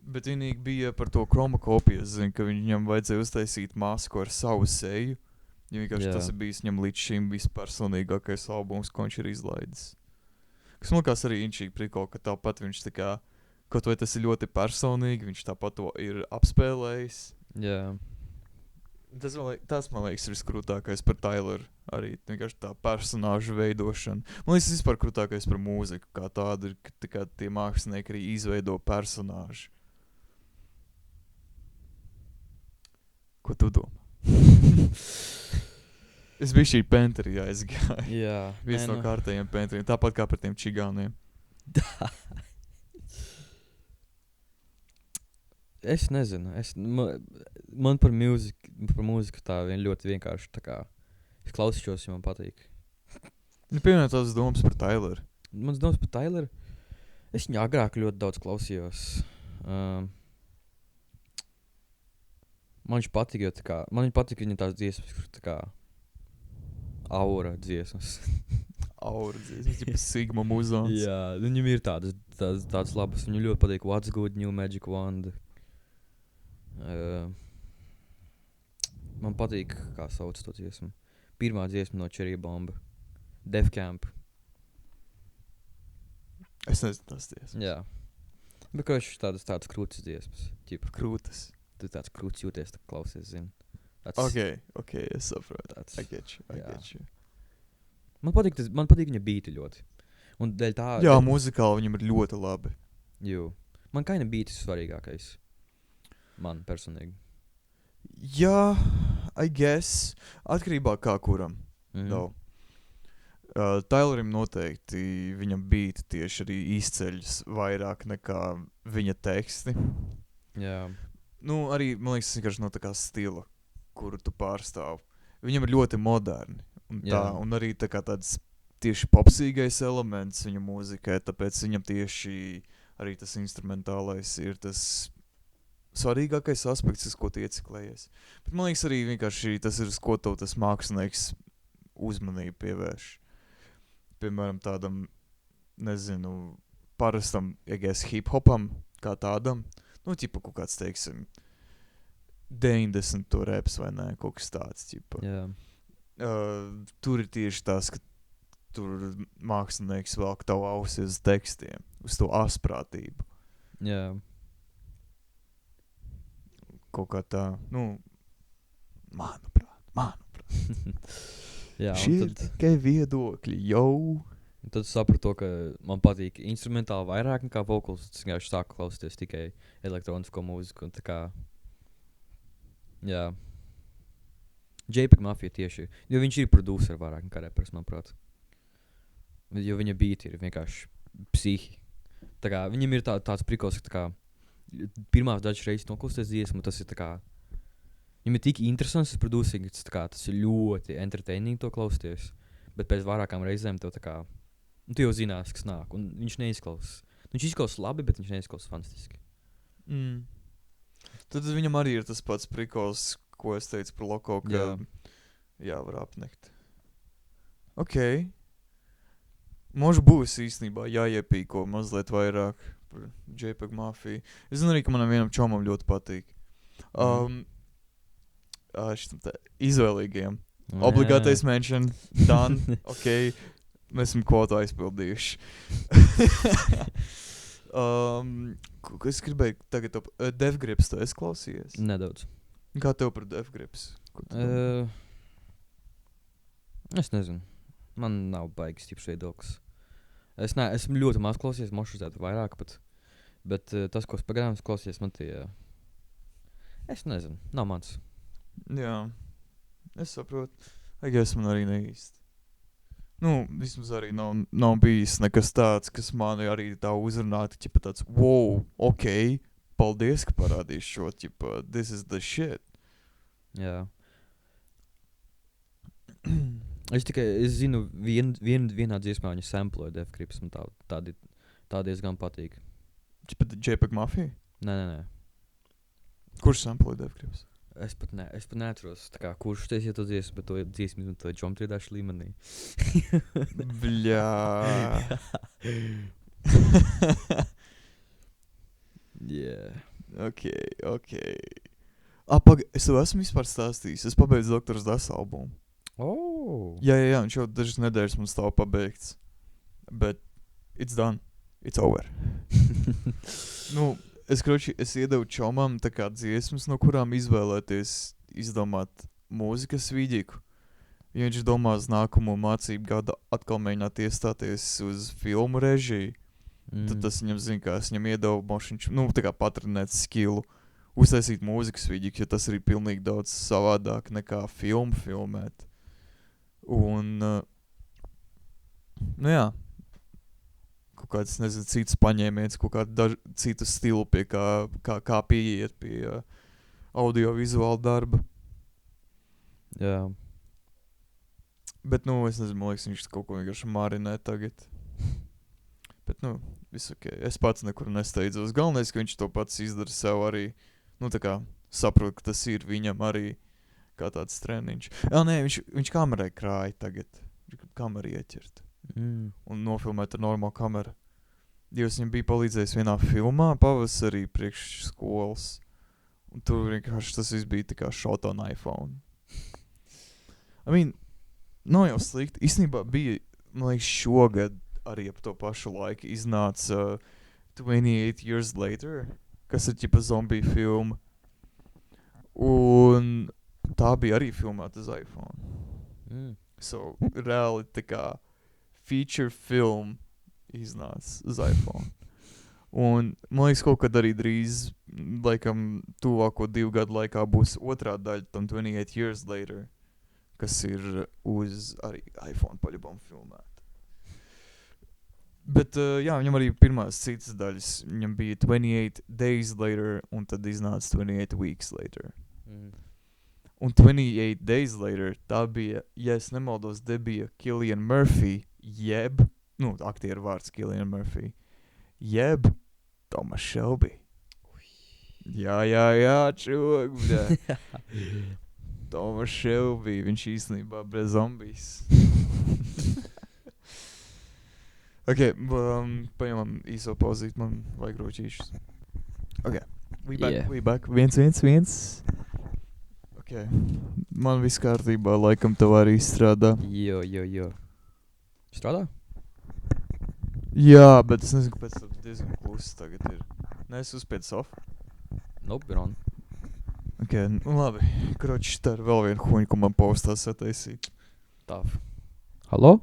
bet vienīgi bija par to chromokopiju. Es zinu, ka viņam vajadzēja uztaisīt masku ar savu seju. Jo vienkārši tas ir bijis viņam līdz šim vispersonīgākais albums, ko viņš ir izlaidis. Kas man liekas arī inčīgi prikol, ka tāpat viņš tā kā, kaut vai tas ir ļoti personīgi, viņš tāpat to ir apspēlējis. Jā. Tas man liekas ir viskrūtākais par Tyleru. Arī vienkārši tā personāžu veidošana. Man liekas vispār krūtākais par mūziku, kā tādu ir, ka tā kā tie mākslinieki arī izveido personāžu. Ko tu domā? Es biju šī Penterī aizgāju. Jā. Viens no kārtējiem Penteriem, tāpat kā par tiem čigāniem. Es nezinu. Man par mūziku tā ļoti vienkārši tā kā es klausīšos, ja man patīk. Piemēram, tās domas par Tyleru. Mans domas par Tyleru? Es viņu agrāk ļoti daudz klausījos. Man viņš patīk, jo tā kā, man viņš patīk viņa tās dziesmas, kur tā kā aura dziesmas. Aura dziesmas, tipa Sigma muzons. Jā, viņam ir tādas labas. Viņam ļoti patīk What's Good, New Magic Wand. Man patīk, kā sauc to dziesmu. Pirmā dziesma no Cherry Bomba. Def Camp. Es nezinu tās dziesmas. Jā. Bet kā viņš tādas krūtas dziesmas. Ķipa. Krūtas. Tu tāds krūts jūties, tā klausies, zini. Ok, es saprotu. Tāds. I get you. Man patīk viņa beati ļoti. Un dēļ tā... Jā, muzikāli viņam ir ļoti labi. Jū. Man kaina beati svarīgākais. Man personīgi. Jā, I guess. Atkarībā kā kuram. Tylerim noteikti viņam beati tieši arī izceļas vairāk nekā viņa teksti. Jā. Nu, arī, man liekas, vienkārši no tā kā stila, kuru tu pārstāv. Viņam ir ļoti moderni. Un arī tā kā tāds tieši popsīgais elements viņa mūzikai, tāpēc viņam tieši arī tas instrumentālais ir tas svarīgākais aspekts, uz ko tu ieciklējies. Bet man liekas arī vienkārši tas ir, uz ko tev tas mākslinieks uzmanību pievērš. Piemēram, tādam, nezinu, parastam, hip-hopam kā tādam. Nu, ķipa kaut kāds, teiksim, 90 to reps vai nē, kaut kas tāds, ķipa. Jā. Tur ir tieši tas, ka tur mākslinieks velk tavu ausi uz tekstiem, uz to asprātību. Jā. Kaut kā tā, nu, manuprāt. Jā, Šie ir tikai viedokļi, jau. Tad sapratu to, ka man patīk instrumentāli vairāk nekā vokuls. Es vienkārši sāku klausīties tikai elektronisko mūziku un tā kā, jā. JPEG Mafia tieši. Jo viņš ir producer vairāk nekā reperis, manuprāt. Jo viņa beat ir vienkārši psihi. Tā kā viņam ir tāds prikals, ka tā kā pirmās dažas reizes noklausties dziesmu, tas ir tā kā viņam ir tik interesants tas producing, tas, tā kā, tas ir ļoti entertaining to klausties. Bet pēc vairākām reizēm tev tā kā, tu jau zinās, kas nāk, un viņš neizklausās. Viņš izklausās labi, bet viņš neizklausās fantastiski. Tad viņam arī ir tas pats prikols, ko es teicu par Loko, ka jā var apnekt. Ok. Možu būs īstenībā jāiepīko mazliet vairāk par JPEG Mafiju. Es zinu arī, ka manam vienam čomam ļoti patīk. Šitam izvēlīgiem. Obligātais mention, done, ok. Mēs esam kvotu aizpildījuši. Ko es gribēju tagad Def Grips, tu esi klausījies? Nedaudz. Kā tev par Def Grips? Es nezinu. Man nav baigas tips viedoklis. Esmu ļoti maz klausījies, mošuzētu vairāk pat. Bet tas, ko es pagaidām klausījies, man tie... Es nezinu, nav mans. Jā, es saprotu. Es man arī neīsti. Nu, vismaz arī nav bijis nekas tāds, kas mani arī tā uzrunāti, ķipa tāds, wow, ok, paldies, ka parādīši šo, ķipa, this is the shit. Jā. Es zinu, vienā dziesmā viņa samploja Def Grips, man tā diezgan patīk. Ķipa JPEG Mafia? Nē. Kurš samploja Def Grips? Es pat neatros, tā kā, kurš taisīja to dziesmu, bet to dziesmu to džomtriedāšu līmenī. Bļā. Yeah. Ok. Es to esmu vispār stāstījis. Es pabeidzu Dr. Das albumu. Oh. Jā, viņš jau dažas nedēļas man stāv pabeigts. But it's done. It's over. Es iedevu čomam tā kā dziesmas, no kurām izvēlēties izdomāt mūzikas vidiku. Ja viņš domās nākamo mācību gadu atkal mēģināt iestāties uz filmu režiju, tad tas viņam zina, kā es viņam iedevu mošiņš, tā kā patrenēt skillu, uztaisīt mūzikas vidiku, jo tas arī pilnīgi daudz savādāk nekā filmu filmēt. Un, jā. Kaut kāds, nezinu, cits paņēmiens, kaut kādu citu stilu, pie kā pieiet pie audiovizuāla darba. Jā. Bet, es nezinu, man liekas, viņš kaut ko vienkārši marinē tagad. Bet, viss ok. Es pats nekur nesteidzos. Galvenais, ka viņš to pats izdara sev arī, tā kā saprot, ka tas ir viņam arī kā tāds treniņš. Jā, nē, viņš kamerai krāja tagad. Viņš kameru ieķert. Un nofilmēt ar normālu kameru. Dievs viņam bija palīdzējis vienā filmā pavasarī priekš skolas. Un tur vienkārši tas viss bija tā kā shot on iPhone. Nav jau slikti. Īstenībā bija, man liekas, šogad arī ap to pašu laiku iznāca 28 Years Later, kas ir ķipa zombiju filma. Un tā bija arī filmēta uz iPhone. So, reāli tā kā feature film iznāca uz iPhone. Un, man liekas, kaut kad arī drīz, laikam, tuvāko 2 gadu laikā būs otrā daļa tam 28 Years Later, kas ir uz arī iPhone paļubam filmēta. Bet, jā, viņam arī pirmās citas daļas. Viņam bija 28 Days Later, un tad iznāca 28 Weeks Later. Un 28 Days Later, tā bija, ja es nemaldos, debija Cillian Murphy, jeb, aktieru vārds Cillian Murphy, jeb Thomas Shelby. Jā, čūk, bļā. Thomas Shelby, viņš īstenībā bez zombijas. Ok, paņemam īso pauzīt, man vajag ročīšus. Ok, we back. 1. Ok, man viss kārtībā, laikam tev arī strādā. Jo. Strādā? Jā, bet es nezinu, kāpēc tev diezgan klusi tagad ir. Nē, es uzspiedu off. Nope, ir on. Ok, labi. Kroči, tā ir vēl viena huņa, ko man postā sataisīt. Tāf. Halo?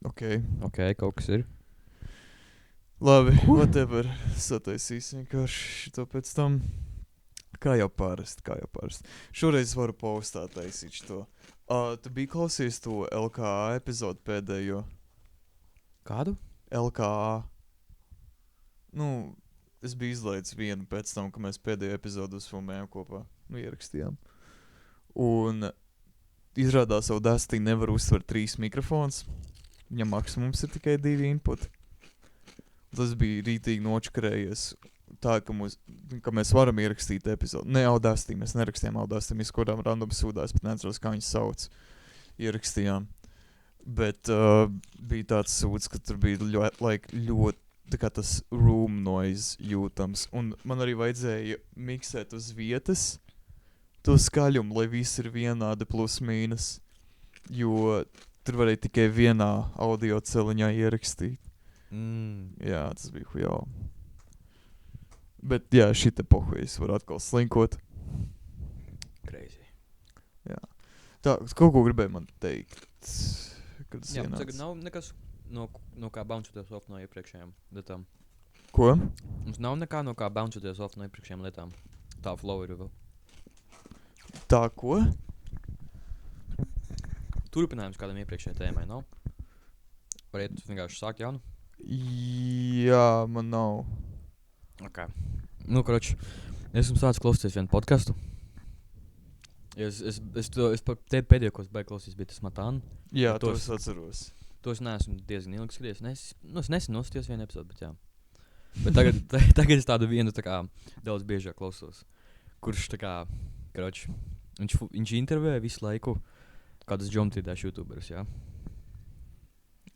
Ok, kaut kas ir. labi, whatever. Sataisīs vienkārši šito pēc tam. Kā jau parasti. Šoreiz varu postā taisīt to. Tu biji klausies to LKA epizodu pēdējo? Kādu? LKA. Nu, es biju izlaidis vienu pēc tam, ka mēs pēdējo epizodu uzfilmējām kopā. Nu, ierakstījām. Un izrādās Audacity nevar uztvert 3 mikrofons. Viņam maksimums ir tikai 2 inputi. Tas bija rītīgi nočakarējies. Tā, ka mēs varam ierakstīt epizodu. Ne Audacity, mēs nerakstījām Audacity, mēs kodām random sūdā, es pat neatceros, kā viņas sauc. Ierakstījām. Bet bija tāds sūds, ka tur bija ļoti tā kā tas room noise jūtams. Un man arī vajadzēja miksēt uz vietas to skaļumu, lai viss ir vienādi plus mīnus. Jo tur varēja tikai vienā audio celiņā ierakstīt. Jā, tas bija hujau. Bet jā, šita pohujas var atkal slinkot. Crazy. Jā. Tā, kaut ko gribēju man teikt. Kad tas Jā, ienāca. tagad nav nekas no kā bounceoties off no iepriekšējām lietām. Ko? Mums nav nekā no kā bounceoties off no iepriekšējām lietām. Tā flow ir vēl. Tā ko? Turpinājums kādam iepriekšējai tēmai nav? Variet vienkārši sākt jaunu? Jā, man nav. Ok. Nu, kroč, esmu sācis klausīties vienu podcastu. Es par te pēdējo, ko es beigās klausījos, bija tas Matāna. Jā, to to es atceros. To es neesmu diezgan ilgi skatījies. Es nesen nostājos vienu epizodu, bet jā. Bet tagad es tādu vienu tā kā daudz biežāk klausos. Kurš tā kā, kroč, viņš intervē visu laiku kādus geometridāšu youtuberus, jā.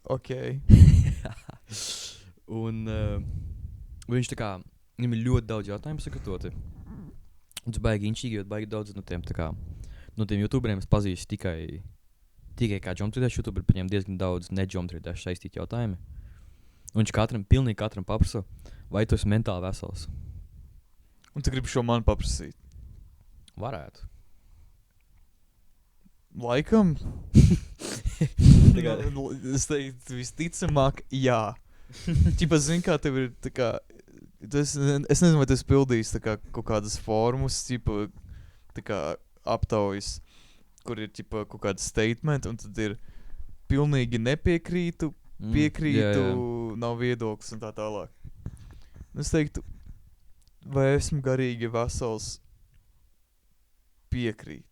Ok. Un viņš tā kā, viņam ir ļoti daudz jautājumu sagatavoti. Un tas baigi inčīgi, jo baigi daudz no tiem, tā kā, no tiem youtuberiem es pazīstu tikai kā geometridāšu youtuberi, bet viņam diezgan daudz ne-geometridāšu saistīti jautājumi. Un viņš pilnīgi katram paprasa, vai tu esi mentāli vesels. Un tu gribi šo man paprasīt? Varētu. Laikam? Es teiktu, visticamāk, jā. Ķipa, zini, kā tev ir tā kā... Es nezinu, vai tu esi pildījis tā kā kaut kādas formas, ķipa, tā kā aptaujas, kur ir ķipa kaut kāda statement, un tad ir pilnīgi nepiekrītu, piekrītu, nav viedoklis un tā tālāk. Es teiktu, vai esmu garīgi vesels, piekrīt.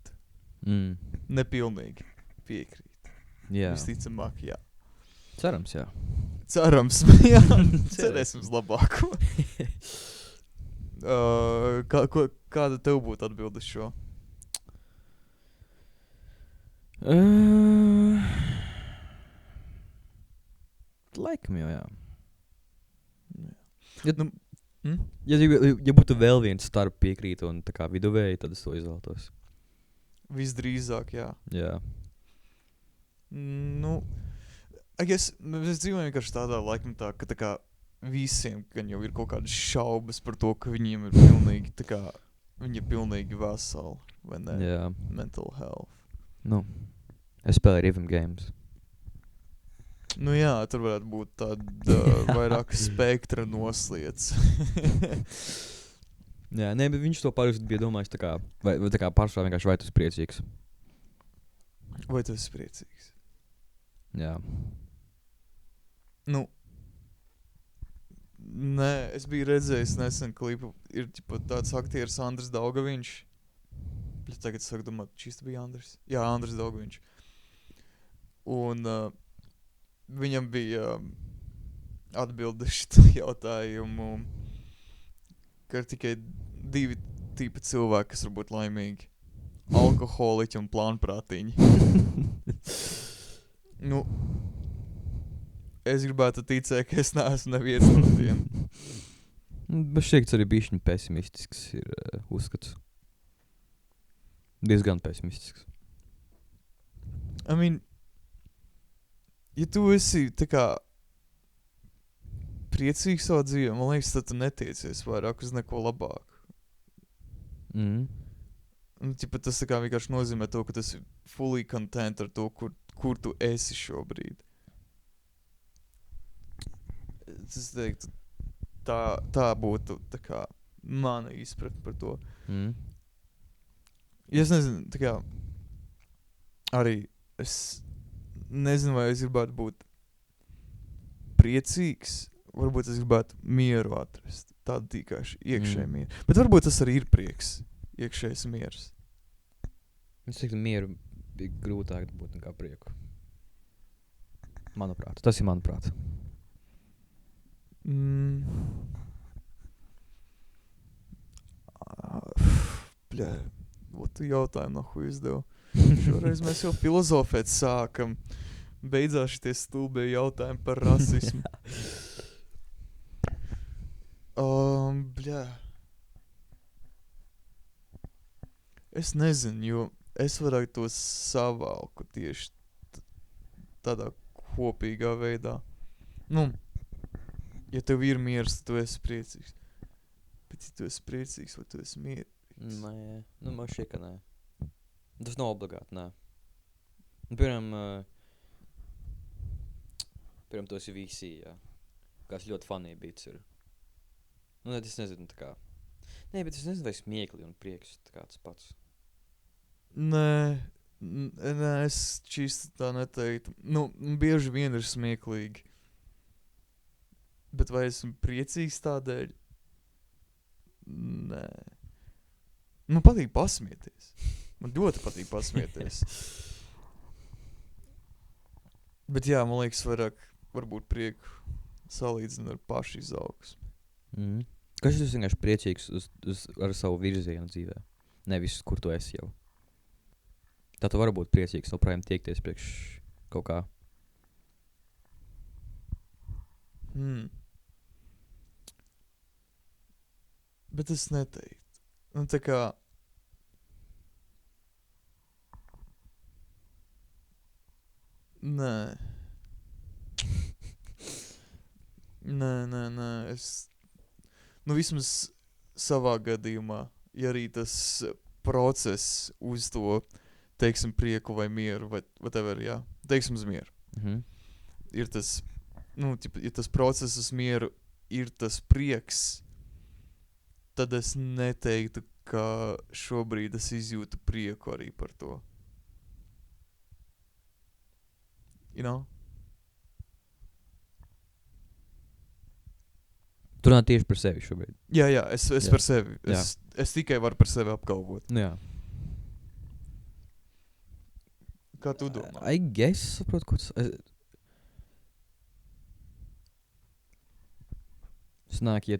Nepilnīgi piekrīt. Jā. Visticamāk, jā. Cerams, jā. Cerams, jā. Cerēsim uz labāko. Kāda tev būtu atbilde šo? Laikam jau, jā. Ja būtu vēl viens starp piekrīt un tā kā viduvēji, tad es to izvēlētos. Visdrīzāk, jā. Jā. Nu, mēs dzīvojam vienkārši tādā laikmetā, ka tā kā visiem, gan jau ir kaut kādas šaubas par to, ka viņiem ir pilnīgi, tā kā, viņi ir pilnīgi veseli, vai ne? Jā. Mental health. Nu, es spēlēju Rhythm Games. Nu jā, tur varētu būt tāda vairāk spektra nosliec. Jā, nē, bet viņš to parasti bija domājis tā kā, vai tā kā pārsvarā vienkārši vai tu esi priecīgs. Vai tu esi priecīgs? Jā. Nu, nē, es biju redzējis nesen klipu, ir tāds aktieris Andris Daugaviņš. Tagad es saku domāt, šis bija Andris? Jā, Andris Daugaviņš. Un viņam bija atbilde šitā jautājumu, ka ir tikai 2 tipi cilvēki, kas var būt laimīgi. Alkoholiķi un plānprātiņi. Nu, es gribētu ticēt, ka es neesmu neviens no tiem. Bet šeit arī bišķiņ pesimistisks ir uzskats. Diezgan pesimistisks. I mean, ja tu esi tā kā priecīgs savā dzīvē, man liekas, tad tu netiecies vairāk uz neko labāku. Un, tas tā kā vienkārši nozīmē to, ka tas ir fully content ar to, kur tu esi šobrīd. Es teiktu, tā būtu tā kā mana izpratne par to. Mm. Ja es nezinu, tā kā arī es nezinu, vai es gribētu būt priecīgs. Varbūt es gribētu mieru atrast. Tādu tīkāši iekšēju mieru. Bet varbūt tas arī ir prieks. Iekšējs miers. Es teiktu, mieru bija grūtāk būt nekā prieku. Manuprāt. Tas ir manuprāt. Bļā, tu jautājumu no hu izdevu. Šoreiz mēs jau filozofēt sākam. Beidzās šitie stulbie jautājumi par rasismu. Bļā. Es nezinu, jo es varētu to savalku tieši tādā kopīgā veidā. Nu, ja tev ir miers, tad tu esi priecīgs. Bet ja tu esi priecīgs, vai tu esi mierīgs? Nē, nu man šķiet, ka nē. Tas nav obligāti, nē. Piemēram, tos ir visi, jā. Kāds ļoti funny beats ir. Nu, es nezinu, tā kā. Nē, bet es nezinu, vai smiekli un prieks tā kā tas pats. Nē, es šķīsti tā neteiktu. Nu, bieži vien ir smieklīgi. Bet vai esmu priecīgs tādēļ? Nē. Man patīk pasmieties. Man ļoti patīk pasmieties. Bet jā, man liekas, vairāk varbūt prieku salīdzina ar pašu izaugsmi. Kas ir vienkārši priecīgs ar savu virzienu dzīvē? Nevis, kur tu esi jau. Tā tu vari būt priecīgs, joprojām tiekties priekš kaut kā. Bet es neteiktu. Nu, tā kā... Nē. Nē. Es... Nu, vismaz savā gadījumā, ja arī tas process uz to, teiksim, prieku vai mieru, vai whatever, jā. Teiksim, uz mieru. Ir tas, nu, ja tas process uz mieru ir tas prieks, tad es neteiktu, ka šobrīd es izjūtu prieku arī par to. You know? Tu runā tieši par sevi šobrīd. Jā, es par sevi. Es tikai varu par sevi apgalvot. Jā. Kā tu domā? I guess, saprotu, ko tas... Snāk, ja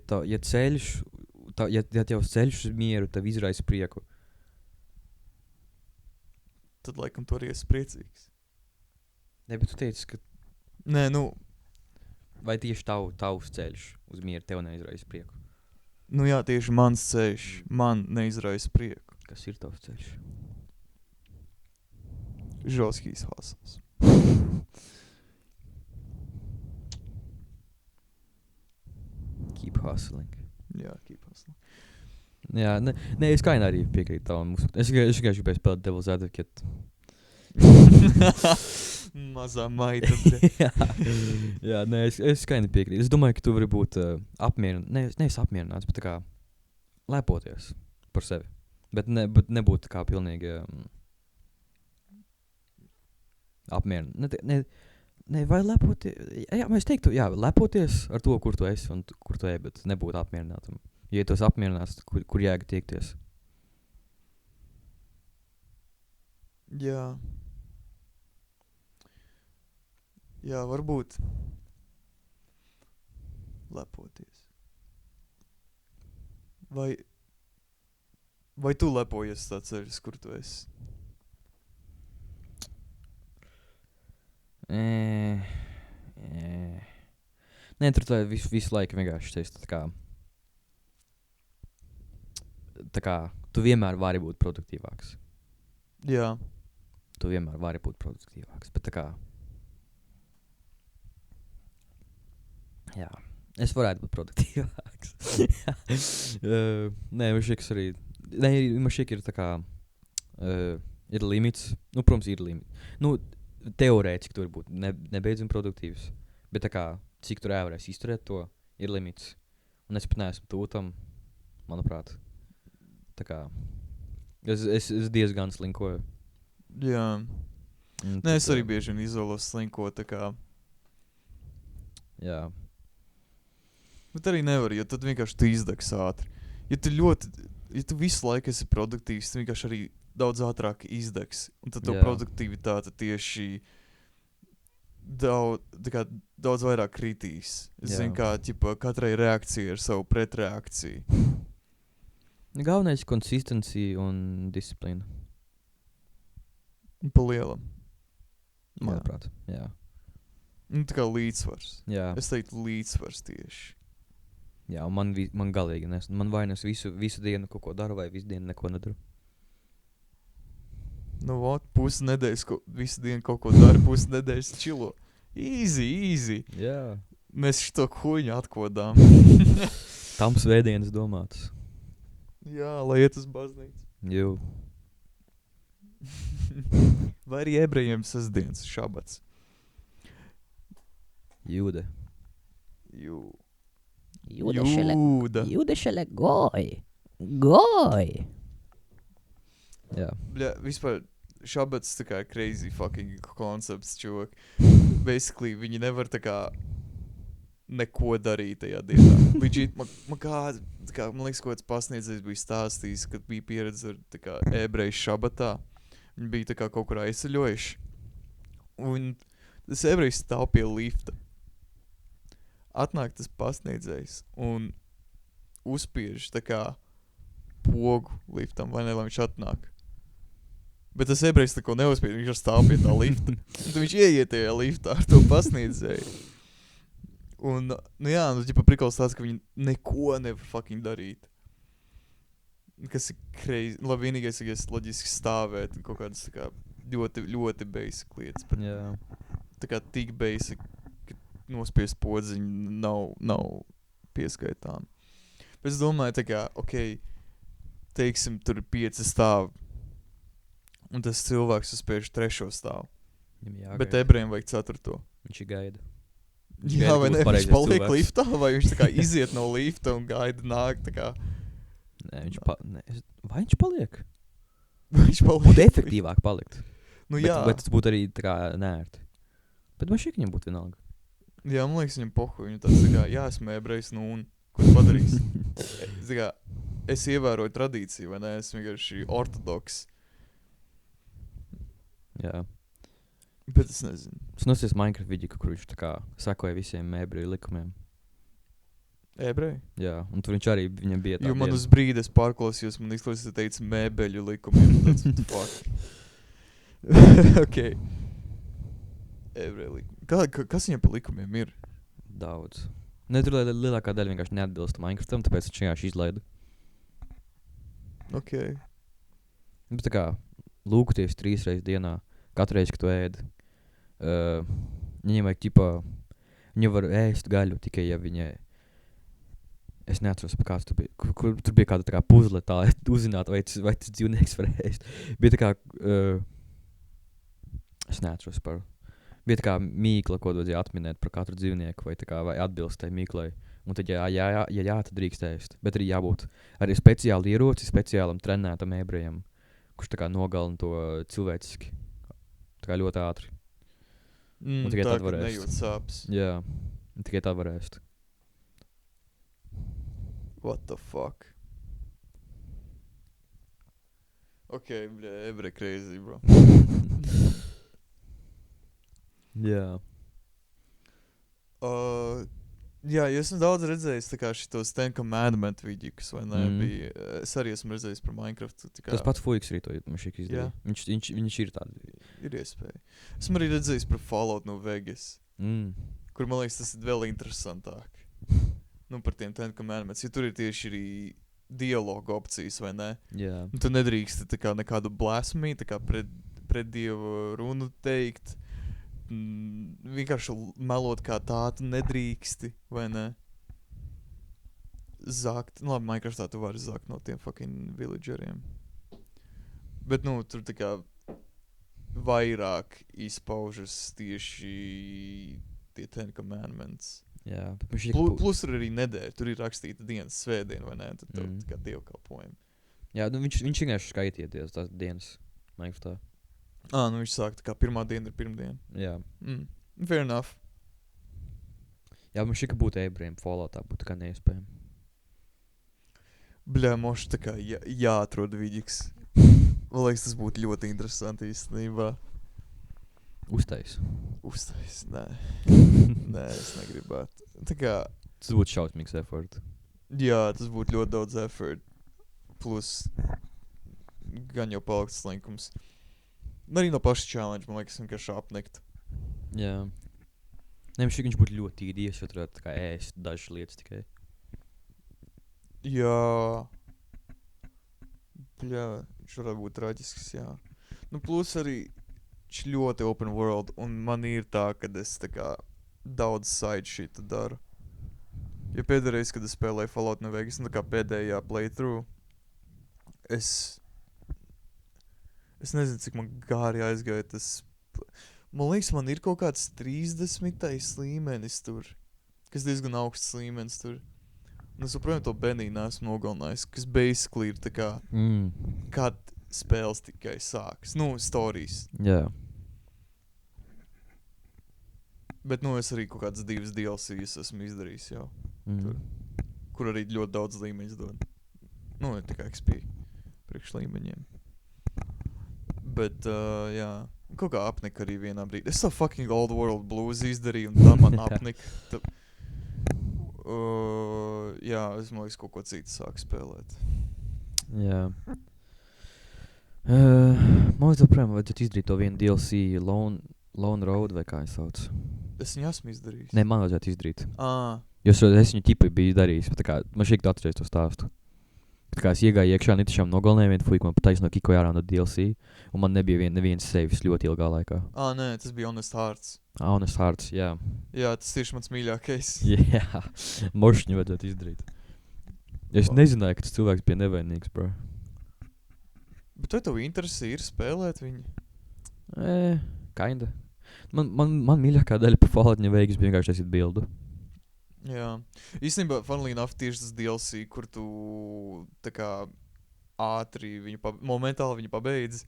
tavs ceļš uz mieru, tev izraisa prieku. Tad laikam tu arī esi priecīgs. Ne, bet tu teici, ka... Nē, nu... Vai tieši tavs ceļš uz mieru tev neizraisa prieku? Nu jā, tieši mans ceļš man neizraisa prieku. Kas ir tavs ceļš? Žoskīs hustles. Keep hustling. Jā, keep hustling. Jā, ne, es kā arī piekrītu tavam. Es tikai gribēju spēlēt Devil's Advocate. Mazā maita. Jā, nē, es kā nepiekrītu. Es domāju, ka tu vari būt nevis apmierināts, bet tā kā lepoties par sevi. Bet nebūt tā kā pilnīgi apmierināts. Ne, vai lepoties? Jā, es teiktu, jā, lepoties ar to, kur tu esi un kur tu ej, bet nebūt apmierinātam. Ja tu esi apmierināts, kur jēga tiekties? Jā. Jā, varbūt lepoties. Vai tu lepojies tā ceļas, kur tu esi? Nē, tur tā visu laiku vienkārši teiks tā kā tu vienmēr vari būt produktīvāks. Jā. Tu vienmēr vari būt produktīvāks, bet tā kā jā, es varētu būt produktīvāks. Nē, man šķiet, arī... Nē, man šķiet, ir tā kā... ir limits. Nu, protams, ir limits. Nu, teorētiski tu vari būt nebeidzami produktīvs. Bet tā kā, cik tu varēs izturēt to, ir limits. Un es pat neesmu tūtam. manuprāt. Tā kā es diezgan slinkoju. Jā. Un Nē, es tad, arī bieži vien izvēlos slinkot, tā kā. Jā. Bet arī nevar, jo tad vienkārši tu izdegs ātri. Ja tu visu laiku esi produktīvs, tu vienkārši arī daudz ātrāk izdegs. Un tad to Jā. produktivitāte tieši daudz vairāk kritīs. Es Jā. zinu, kā ķipa, katrai reakcija ir savu pretreakciju. Galvenais ir konsistencija un disciplīna. Pa lielam. Manuprāt. Jā. Nu, tā kā līdzsvars. Jā. Es teiktu līdzsvars tieši. Jā, un man galīgi man vai es visu dienu kaut ko daru, vai visu dienu neko nedaru. Nu, pusi nedēļas visu dienu kaut ko dara, pusi nedēļas čilo. Easy. Jā. Mēs šito huņu atkodām. Tam svētdienas domātas. Jā, lai iet uz baznīcu. Jū. Vai arī ebrejiem sestdienas šabats. Jūde. Jūda. Judešele goj. Goj. Jā. Bļa, vispār šabats tā kā crazy fucking koncepts, čovak. Basically, viņi nevar tā kā neko darīt tajā dienā. Legit, man liekas, kaut kāds pasniedzējs bija stāstījis, kad bija pieredze ar tā kā ebreju šabatā. Viņi bija tā kā kaut kur aizceļojuši. Un tas ebrejs stāv pie lifta. Atnāk tas pasniedzējs un uzspiež tā kā pogu liftam, vai ne, lai viņš atnāk. Bet tas ebrejs tā ko neuzspiež, viņš ar stāv pie tā lifta. Un tad viņš ieiet tajā liftā ar to pasniedzēju. Un, nu jā, ģipa prikals tāds, ka viņi neko nevar fucking darīt. Kas ir crazy. Labi, vienīgais, ja es loģiski stāvēt un kaut kādas tā kā ļoti, ļoti basic lietas. Bet Jā. tā kā tik basic, ka nospiest podziņu nav pieskaitām. Bet es domāju, tā kā, teiksim, tur ir 5 stāvi. Un tas cilvēks uzspiež 3. stāvu. Bet ebrejiem vajag 4. Viņš ir gaida. Jā, vai ne? Viņš pareizais paliek cilvēks. liftā, vai viņš tā kā iziet no lifta un gaida nāk, tā kā. Nē, vai viņš paliek? Viņš paliek. Būtu efektīvāk palikt. Nu jā. Bet tas būtu arī tā kā nērti. Bet man šķiet, ka viņam būtu vienalga. Jā, man liekas, viņam pohu. Viņu tāds tā kā, jā, esmu ebrejs, nu un ko tu padarīsi? Tā kā, es ievēroju tradīciju, vai ne? Es vienkārši ortodoks. Jā. Bet es nezinu. Es nosies Minecraft video, kur viņš tā kā sakoja visiem ebreju likumiem. Ebreji? Jā, un tur viņš arī viņam bija tā Jo man uz brīdi es pārklausījos, man izklausījās, ka teica mēbeļu likumiem. Tāds, what the fuck? Ok. Ebreju likumi. Kas viņam pa likumiem ir? Daudz. Ne, tur lielākā daļa vienkārši neatbilst Minecraftam, tāpēc viņš vienkārši izlaida. Ok. Bet tā kā lūkoties 3 reizes dienā, katru reizi, kad tu ēdi. Viņam vajag ķipā, viņa var ēst gaļu tikai, ja viņai, es neatceros, pa kāds tur bija, kur tur bija kāda tā kā puzle tā, uzzināt, vai tas dzīvnieks var ēst. Bija tā kā, es neatceros par, bija tā kā mīkla, ko vajadzēja atminēt par katru dzīvnieku, vai tā kā, vai atbilst tai mīklai. Un tad, ja tad drīkst ēst. Bet arī jābūt arī speciāli ieroci, speciālam trenētam ebrejam, kurš tā kā nogalina to cilvēciski. Tā kā ļoti ātri. Un tikai tā, tad var kad ēst. nejūt sāpes. Jā, un tikai tad var ēst. What the fuck? Ok, bļa, ebre crazy, bro. Jā. Jā, jo esmu daudz redzējis tā kā šitos Ten Commandment vidīkus, vai ne, bija. Es arī esmu redzējis par Minecraftu. Tā kā, Tas pats Fuiks arī to izdarīja. Jā. Viņš ir tāds. ir iespēja. Esmu arī redzējis par Fallout no Vegas, kur man liekas tas ir vēl interesantāk. Nu, par tiem Ten Commandments, jo tur ir tieši arī dialogu opcijas, vai ne? Jā. Un tu nedrīkst tā kā nekādu blasmī, tā kā pret Dievu runu teikt. Vienkārši melot kā tādu nedrīksti, vai ne? Zakt. Nu labi, Minecraftā tu vari zakt no tiem fucking villageriem. Bet, nu, tur tā kā vairāk izpaužas tieši tie Ten Commandments. Jā, bet man šķiet, ka Plus tur arī nedēļa, tur ir rakstīta dienas svētdiena, vai ne? Tad tev tā kā dievkalpojumi. jā, nu viņš vienkārši skaitīties tās dienas. Man liekas tā. Nu viņš sāk tā kā pirmā diena ir pirmdiena. Jā. Fair enough. Jā, man šķiet, ka būtu Abraham Falloutā, būtu kā neiespējami. Bļā, moši tā kā jāatrod Viģiks. Man liekas, tas būtu ļoti interesanti īstenībā. Uztais. Nē. Nē, es negribētu. Tā kā, Tas būtu šausmīgs effort. jā, tas būtu ļoti daudz effort. Plus, gan jau palikts slinkums. Arī no paša challenge, man liekas, vienkārši apnikt. Jā. Nē, man šķiet, ka viņš būtu ļoti īdies, jo turētu tā kā ēst dažas lietas tikai. Jā. Bļā, viņš varētu būt traģisks, jā. Nu, plus arī viņš ļoti open world, un man ir tā, kad es tā kā daudz side shit daru. Jo pēdējais, kad es spēlēju Fallout New Vegas, tā kā pēdējā playthrough, es nezinu, cik man gāri aizgāja tas. Man liekas, man ir kaut kāds 30. līmenis tur, kas diezgan augsts līmenis tur. Un es joprojām to Beniju neesmu nogalinājis, kas basically ir tā kā, kad spēles tikai sākas. Nu, stories. Jā. Bet, nu, es arī kaut kādas 2 DLCs esmu izdarījis jau. Tur. Kur arī ļoti daudz līmeņus dod. Nu, ne tikai XP priekš līmeņiem. Bet, jā, kaut kā apnika arī vienā brīdī. Es savu fucking Old World Blues izdarīju, un tā man apnika. Jā, es man liekas, kaut ko citu sāku spēlēt. Jā. Man liekas, joprojām vajadzētu izdarīt to vienu DLC Lone Road, vai kā viņš sauc. Es viņu esmu izdarījis. Nē, man vajadzētu izdarīt. Jo es viņu ķipi biju darījis, bet tā kā, man šķiet, ka atceries to stāstu. Tā kā es iegāju iekšā, netiešām nogalināju vienu fuiku, man pataisno kiko ārā no DLC, un man nebija neviens saves ļoti ilgā laikā. Nē, tas bija Honest Hearts. Honest Hearts, jā. Jā, tas tieši mans mīļākais. Jā, mošņu vajadzētu izdarīt. Es nezināju, ka tas cilvēks bija nevainīgs, bro. Bet vai tev interesi ir spēlēt viņu? Kinda. Man mīļākā daļa par Fallout New Vegas bija vienkārši taisīt bildu. Jā. Īstenībā, funnily enough, tieši tas DLC, kur tu tā kā ātri viņu momentāli viņu pabeidz,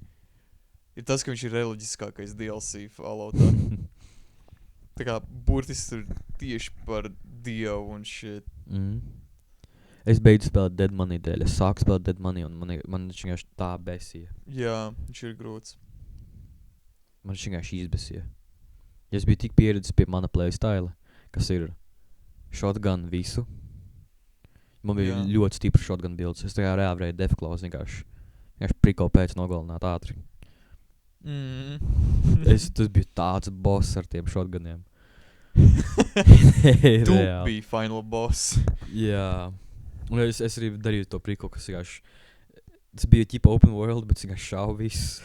ir tas, ka viņš ir reliģiskākais DLC Falloutā. Tā kā burtiski tur tieši par Dievu un shit. Es beidzu spēlēt Dead Money dēļ. Es sāku spēlēt Dead Money un man vienkārši tā besīja. Jā, viņš ir grūts. Man vienkārši izbesīja. Es biju tik pieredzis pie mana playstyle, kas ir shotgun visu. Man bija ļoti stipri shotgun builds. Es tā kā reāli varēju defklaus vienkārši priko pēc nogalināt ātri. Tas bija tāds boss ar tiem shotguniem. Tu biji final boss. Jā. Un es arī darīju to priko, kas vienkārši tas bija ķipa open world, bet vienkārši šauj viss.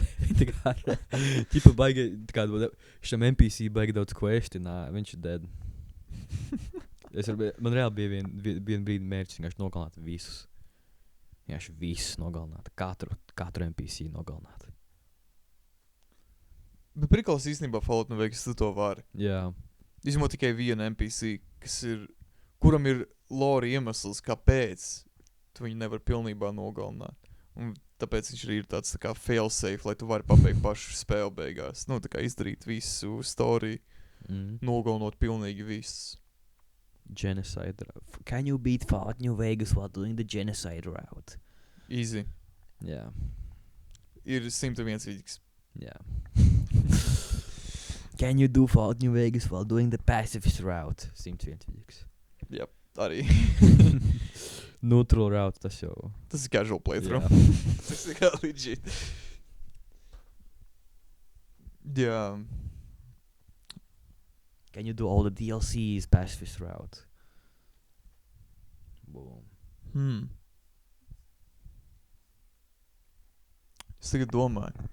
Ķipa baigi, šam NPC baigi daudz questionā, viņš ir dead. Man reāli bija vien brīdi mērķis vienkārši nogalināt visus. Vienkārši visus nogalināt. Katru NPC nogalināt. Bet prikals īstenībā Fallout New Vegas, tu to vari. Jā. Izmot tikai vienu NPC, kuram ir lore iemesls, kāpēc tu viņu nevar pilnībā nogalināt. Un tāpēc viņš arī ir tāds tā kā failsafe, lai tu vari pabeigt pašu spēli beigās. Nu, tā kā izdarīt visu story, nogalinot pilnīgi visus. Genocide route. Can you beat Fallout New Vegas while doing the genocide route? Easy. Jā. Ir 101 viļķis. Jā. Can you do Fallout New Vegas while doing the pacifist route? 101 viļķis. Jā, arī. Neutral route, tas jau. Tas ir casual playthrough. Tas ir kā legit. Jā. Can you do all the DLCs pacifist route? Boom. Es tagad domāju.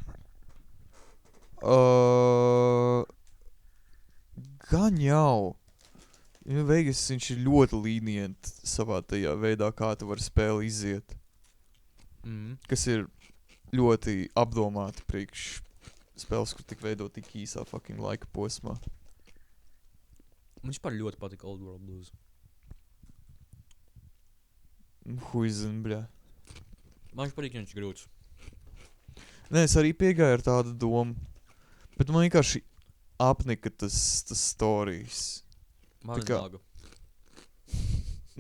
Gan jau. Vegas viņš ir ļoti lenient savā tajā veidā, kā tu vari spēli iziet. Kas ir ļoti apdomāti priekš spēles, kur tik veidot tik īsā fucking laika posmā. Man vispār ļoti patika Old World Blues. Huizin, bļā. Man viņš patīk, viņš grūts. Nē, es arī piegāju ar tādu domu. Bet man vienkārši apnika tas stories. Man Tā kā- vienalga.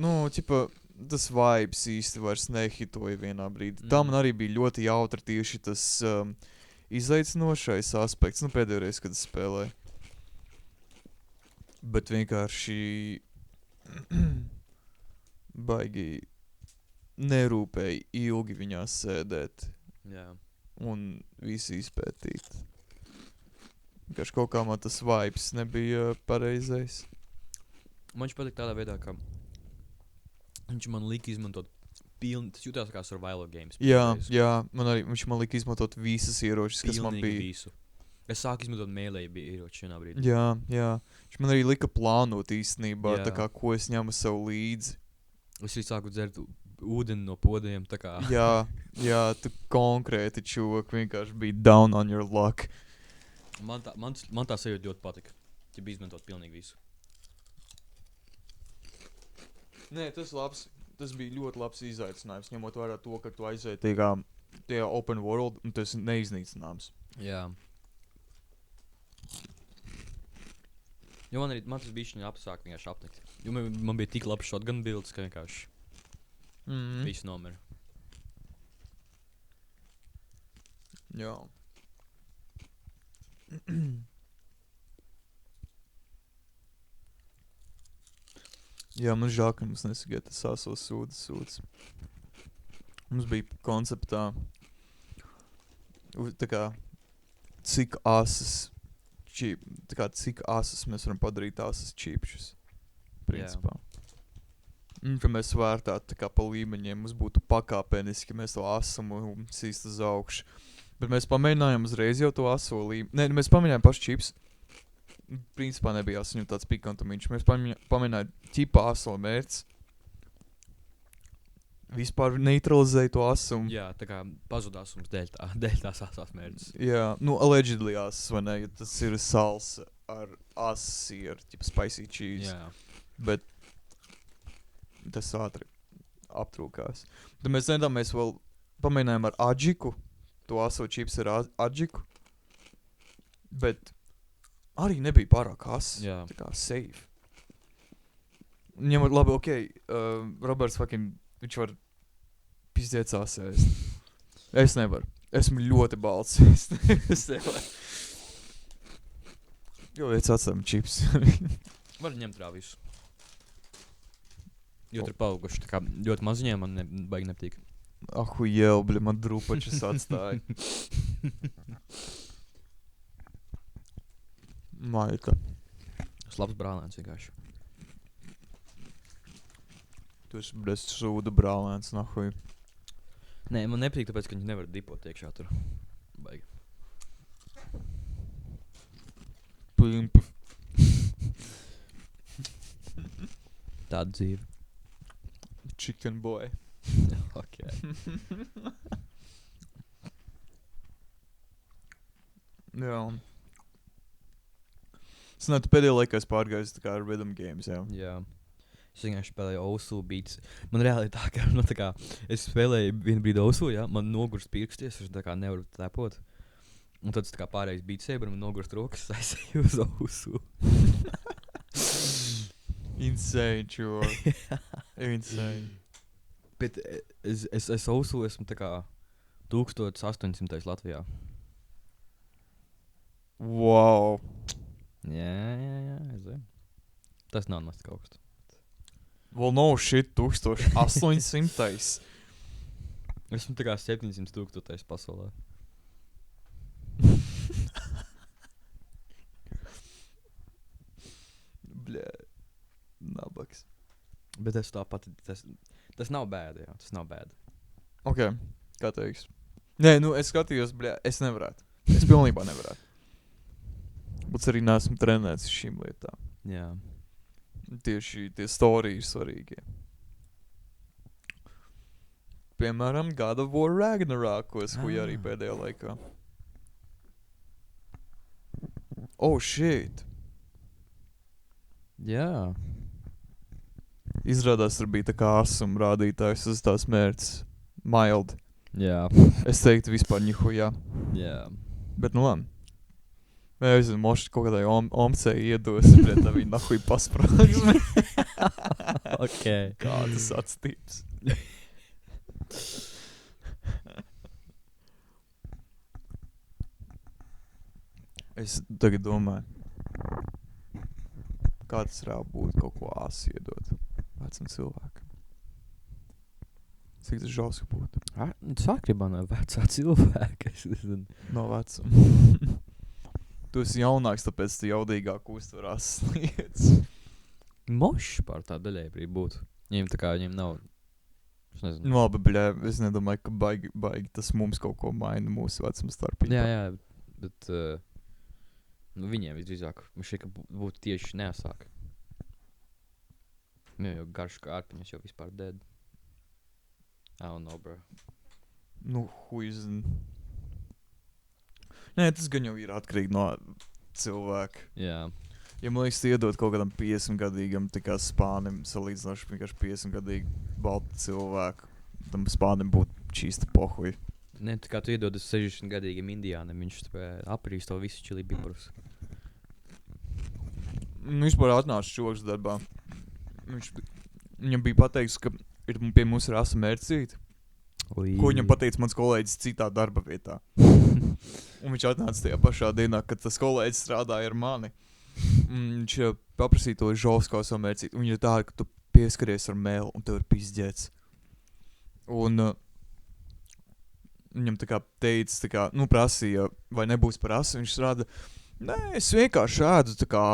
Nu, ķipa, tas vibes īsti vairs nehitoja vienā brīdī. Tā man arī bija ļoti jautra tieši tas izaicinošais aspekts. Nu, pēdējo reizi, kad es spēlēju. Bet vienkārši baigi nerūpēja ilgi viņā sēdēt Jā. un visu izpētīt. Vienkārši kaut kā man tas vibes nebija pareizais. Man viņš patīk tādā veidā, ka viņš man lika izmantot pilni, tas jutās kā survival games. Jā, pirmreiz. jā, viņš man lika izmantot visas ieročus, kas man Pilnīgi bija. Visu. Es sāku izmantot melee ieroči vienā brīdī. Jā, jā. Viņš man arī lika plānot īstenībā, Jā. tā kā, ko es ņemu sev līdzi. Es arī sāku dzert ūdeni no podiem, tā kā. Jā, tu konkrēti čūk, vienkārši bija down on your luck. Man tā sajūta ļoti patika. Ja bija izmantot pilnīgi visu. Nē, tas bija ļoti labs izaicinājums, ņemot vērā to, ka tu aizēji tajā open world, un tas ir neiznīcināms. Jā. Jo man tas bija šķiņā apsāk vienkārši apnikt. Jo man bija tik labs shotgun builds, ka vienkārši visu nomira. Jā. Jā, man žēl, ka mums nesagaida tas asos sūds. Mums bija konceptā, tā kā, cik asas mēs varam padarīt asas čīpšus, principā. Ka mēs vērtātu tā kā pa līmeņiem, mums būtu pakāpeniski, mēs to asumu sīst uz augšu. Bet mēs pamēģinājām uzreiz jau to aso līmeni. Nē, mēs pamēģinājām pašu čips. Principā nebija asiņu tāds pikantumiņš. Mēs pamēģinājām ķipā aso mērķis. Vispār neutralizēja to asumu. Jā, tā kā pazudās mums dēļ tās asās mērķis. Jā, nu allegedly asas, vai ne? Jo tas ir salsa ar asieru, ķipa spicy cheese. Jā. Bet tas ātri aptrūkās. Tad mēs vēl pamēģinājām ar adžiku. To aso čips ar adžiku. Bet arī nebija pārāk asas. Jā. Tā kā safe. Ņemot labi, Roberts viņš var pizdēt sāsēst. Es nevaru. Esmu ļoti balts. Es nevaru. Jo, atstājam čips. Var ņemt rā visu. Jo tur paauguši tā kā ļoti maziņiem, man baigi nepatīk. Ahujēl, bļa, man drupačas atstāja. Maita. Slabs brālēns vienkārši. Tu esi bez sūda brālēns, nahuj. Nē, man nepatīk, tāpēc, ka viņi nevar dipot iekšā tur. Baigi. Pimp. Tāda dzīve. Chicken boy. Ok. Jā. Es nezinu, tu pēdējā laikā esi pārgājis tā kā ar rhythm games, jā. Jā. Es vienkārši spēlēju Osu beats. Man reāli tā kā, nu tā kā, es spēlēju vienu brīdi Osu, jā, man nogurst pirksties, es tā kā nevaru tepot. Un tad tā kā pārējais beat saber, man nogurst rokas, aizēju uz Osu. Insane, čūr. Insane. Bet es Osu esmu tā kā 1800. Latvijā. Wow. Jā, es zinu. Tas nav maz kaut kas. Well, no shit, 1800. Esmu tā kā 700,000 pasaulē. Bļē. Nabaks. Bet es tāpat, tas nav bēda, jā, tas nav bēda. Ok, kā teiks. Nē, nu es skatījos, bļē, es nevarētu. Es pilnībā nevarētu. Bet arī neesmu trenēts šīm lietām. Jā. Tieši tie storiji ir svarīgi. Piemēram, God of War Ragnarok, ko es huju arī pēdējā laikā. Oh, shit. Jā. Izrādās, tur bija tā kā asuma rādītājs uz tās mērķis. Mild. Jā. Es teiktu vispār ņihujā. Jā. Bet nu labi. Vai es zinu, moši kaut kādai omcei iedos, pret tā viņa nahuj pasprāgsme. Ok. Kādas atstības. Es tagad domāju, kā tas varētu būt kaut ko āsi iedot vecam cilvēkam. Cik tas žals būtu? Sākrībā no vecā cilvēka. Es nezinu. No vecuma. Tu esi jaunāks, tāpēc tu jaudīgāk uztverās lietas. Mošs pār tā daļai būtu. Viņiem tā kā viņiem nav. Es nezinu. Nu labi, bļē, es nedomāju, ka baigi tas mums kaut ko maina mūsu vecuma starpībā. Jā, bet nu viņiem visdrīzāk. Man šeit, ka būtu tieši neasāk. Nu jau garš kā ārpiņas jau vispār dead. I don't know, bro. Nu, huizin. Nē, tas gan jau ir atkarīgi no cilvēka. Jā. Ja man liekas, iedot kaut kādam 50-gadīgam tikā spānim, salīdzinoši vienkārši 50-gadīgi baltu cilvēku, tam spānim būtu čīsta pohuj. Ne, tā kā tu iedod 60-gadīgam indiānam, viņš aprīs to visu čili piparus. Nu, vispār atnāca čoks darbā. Viņam bija pateikts, ka ir pie mums rasa mērcīti. Ko viņam pateica mans kolēģis citā darba vietā. Un viņš atnāca tajā pašā dienā, kad tas kolēģis strādāja ar mani. Viņš paprasīja to žovskā savu mērcīti. Un viņa tā, ka tu pieskaries ar mēlu un tev ir pizdzēts. Un viņam tā kā teica, tā kā, nu prasīja, vai nebūs par asu. Viņš strāda, nē, es vienkārši ēdu tā kā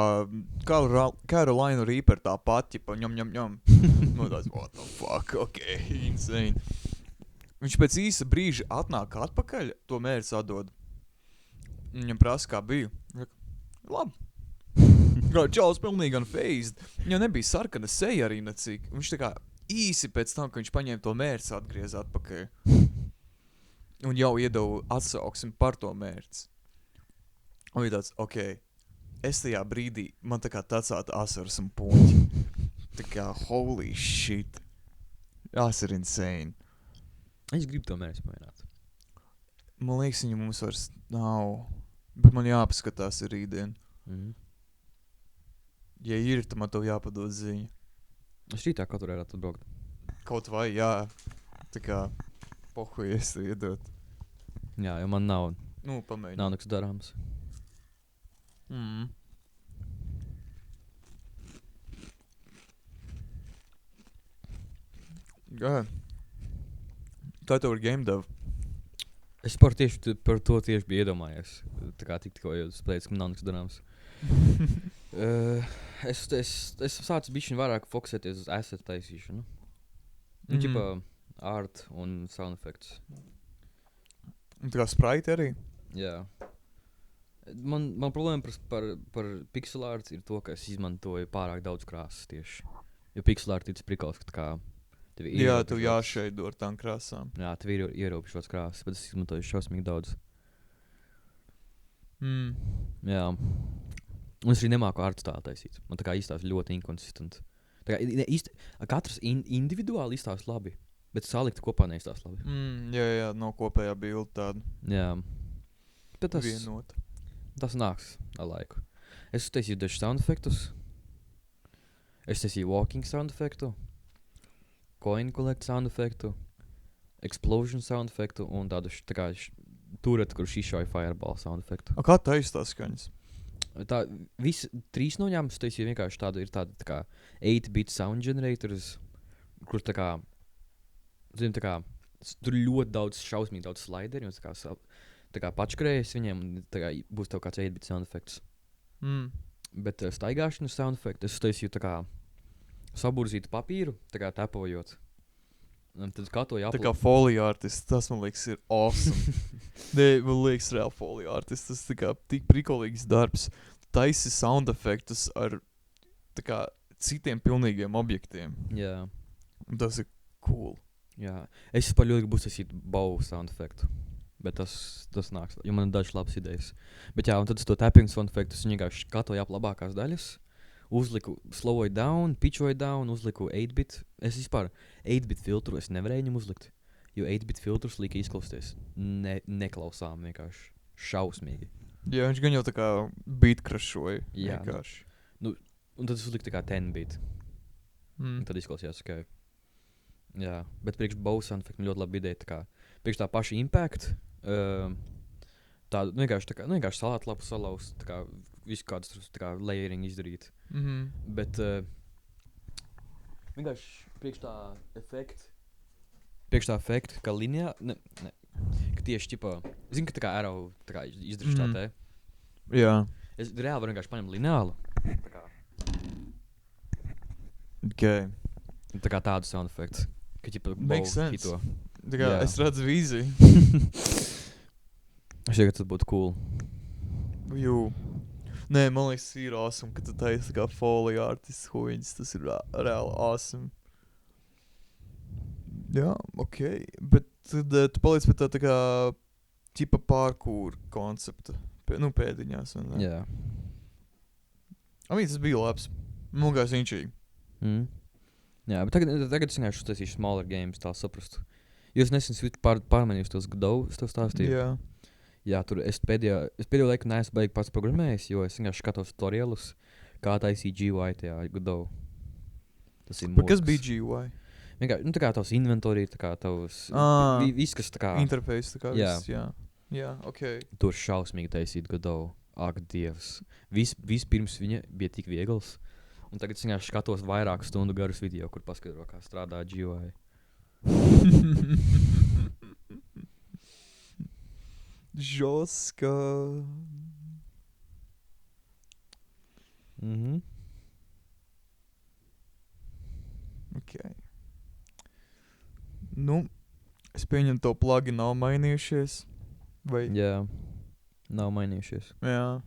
Carolina Reaper tā pati, pa ņom. No tās, what the fuck, ok, insane. Viņš pēc īsa brīža atnāk atpakaļ, to mērķis atdod. Viņam prasa, kā bija. Labi. Čalis pilnīgi unfazed. Viņam nebija sarkana seja arī necik. Viņš tā kā īsi pēc tam, ka viņš paņēma to mērķis, atgriez atpakaļ. Un jau iedeva atsauksmi par to mērķis. Un bija tāds, ok, es tajā brīdī, man tā kā tacāta asaras un puņķi. Tā kā, holy shit. Tas ir insane. Es gribu to mērķi pamēģināt. Man liekas, viņa mums vairs nav. Bet man jāpaskatās ir rītdien. Ja ir, tad man tev jāpadod ziņa. Es rītā katru varētu atbraukt. Kaut vai, jā. Tā kā, pohuj, es tev iedot. Jā, jo man nav Nu, pamēģināt. nav nekas darāms. Jā. Tā tev ir game dev. Es par to tieši biju iedomājies. Tā kā tikko jau spēlēju, ka man nav nekas darāms. Es sācu bišķiņ vairāk fokusēties uz asset taisīšanu. Nu, ķipa art un sound effects. Un tā kā sprite arī? Jā. Man problēma par pixel art ir to, ka es izmantoju pārāk daudz krāsas tieši. Jo pixel art ir tas prikals, ka tā kā tev ir Jā, tev jāšeido ar tām krāsām. Jā, tev ir ierobežots krāsas, bet es izmantoju šausmīgi daudz. Jā. Un es arī nemāku art stālu taisīt. Man tā kā izstāst ļoti inconsistent. Tā kā katrs individuāli izstāst labi, bet salikt kopā neizstāst labi. Jā, no kopējā bilda tāda. Jā. Bet Vienota. tas nāks ar laiku. Es taisīju dažus sound effektus. Es taisīju walking sound effektu. Coin collect sound effektu. Explosion sound effektu. Un tādu tā kā turret, kur šišoja fireball sound effektu. A kā taisa tās skaņas? Tā visi 3 noņēmas taisīja vienkārši tādu, ir tāda tā kā 8-bit sound generators, kur tā kā, zinu, tā kā, tur ļoti daudz, šausmīgi daudz slideri, un tā kā pačkrējas viņiem, un tā kā būs tev kāds 8-bit sound effects. Bet staigāšanas sound effect, es taisīju tā kā saburzītu papīru, tā kā tepojot. Un tad skatoju Tā kā foley artist, tas man liekas ir awesome. Nē, man liekas reāli foley artist, tas tā kā tik prikolīgs darbs. Taisi sound effektus ar tā kā citiem pilnīgiem objektiem. Jā. Un tas ir cool. Jā. Es par ļoti būs taisīt bow sound effektu. Bet tas nāks, jo man ir dažas labas idejas. Bet jā, un tad es to tapping sound effektus vienkārši skatoju ap labākās daļas. uzliku slowoju down, pitchoju down, uzliku 8-bit. Es vispār 8-bit filtru es nevarēju viņam uzlikt, jo 8-bit filtrus lika izklausties neklausām vienkārši šausmīgi. Jā, viņš gan jau tā kā beat crashoja. Jā, vienkārši. Un tad es uzliku tā kā 10-bit. Un tad izklausījās, ka... Jā, bet priekš Bow sound effect ļoti labi ideja, tā kā priekš tā paša impact, tādu vienkārši salātlapu salauz, tā kā visu kādus tā kā layering izdarīt. Bet vienkārši priekš tā efekta, kā lineā, ka tieši ķipā, zinu, ka tā kā arrow tā kā izdarīšu tā te. Jā. Es reāli varu vienkārši paņemt lineālu. Tā kā. Okay. Tā kā tādu sound effects. Ka ķipa Makes sense. hito. Tā kā Jā. es redzu vīziju. Es domāju, ka tas būtu cool. Jū. Nē, man liekas, ir awesome, ka tu taisi tā kā foley artists huiņas. Tas ir reāli awesome. Jā, ok. Bet tad tu paliec pie tā kā ķipa parkour koncepta. Pēdiņās. Jā. Tas bija labs. Man liekas inčīgi. Jā, bet tagad es vienkārši uztaisīšu smaller games, tā saprastu. Jo es nesen pārmanījuši tos Godot, es tev stāstīju. Jā. Jā, tur es pēdējo laiku neesmu beigi pats programmējis, jo es vienkārši skatos tutorialus, kā taisīt GUI tajā Godot. Tas ir Bet kas mūks. bija GUI? Vienkārši, tā kā tavs inventory, tā kā tavs... Viss, kas tā kā... Interface, tā kā Jā. viss, jā. Jā, ok. Tur šausmīgi taisīt Godot. Ak, Dievs. Vispirms viņa bija tik viegls. Un tagad es vienkārši skatos vairāku stundu garus video, kur paskatro, kā strādā GUI. Žoska. Ok. Es pieņemu to plagi nav mainījušies. Vai? Jā. Nav mainījušies. Jā.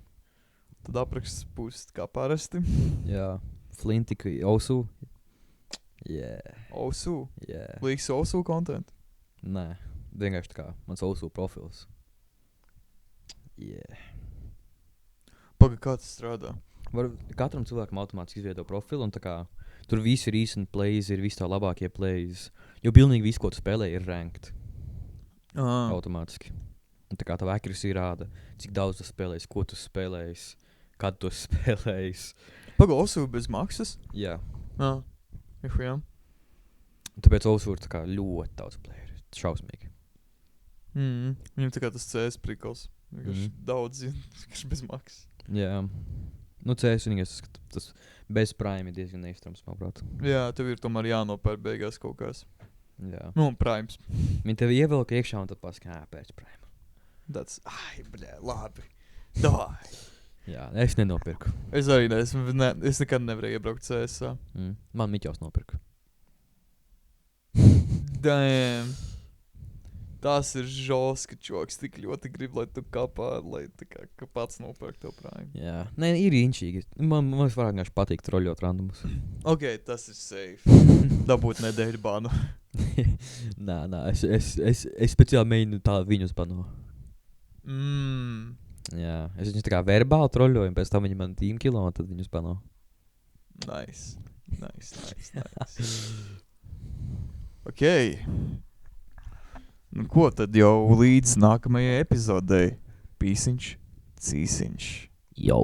Tad apraksts būs kā parasti. Jā. Flintika, Osu. Osu. Yeah. Līks Osu content. Nē. Vienkārši tā kā mans Osu profils. Paga, kā tas strādā? Katram cilvēkam automātiski izvieto profilu, un tā kā tur visi recent plays ir visi tā labākie plays. Jo pilnīgi viss, ko tu spēlē, ir ranked. Automātiski. Un tā kā tavu accuracy rāda, cik daudz tu spēlējis, ko tu spēlējis, kad tu spēlējis. Paga, Osu bez maksas? Jā. Jā. Tāpēc Osu ir tā kā ļoti daudz playeru. Šausmīgi. Viņam tā kā tas CS prikals. Daudz zina, kas bez maksas. Jā. CS vienīgais, tas bez Prime ir diezgan neiztrams, manuprāt. Jā, tev ir tomēr jānopēr beigās kaut kas. Jā. Primes. Viņi tev ievelka iekšā un tad paskā, pēc Prime. Labi. Dai. Jā, es nenopirku. Es arī es nekad nevarēju iebraukt CS. Man Miķaus nopirka. Damn. Tas ir žoska, čoks, tik ļoti grib, lai tu kapā, lai tā kā pats nopērk tev Prime. Jā. Nē, ir inčīgi. Man vairāk vienkārši patīk troļļot randomus. Ok, tas ir safe. Dabūt nedēļu banu. Nā, es speciāli mēģinu tā viņus bano. Jā, es viņus tā kā verbāli troļļoju, un pēc tam viņi man team kilo, un tad viņus bano. Nice. Ok. Ko tad jau līdz nākamajai epizodei? Pīsiņš, cīsiņš. Yo.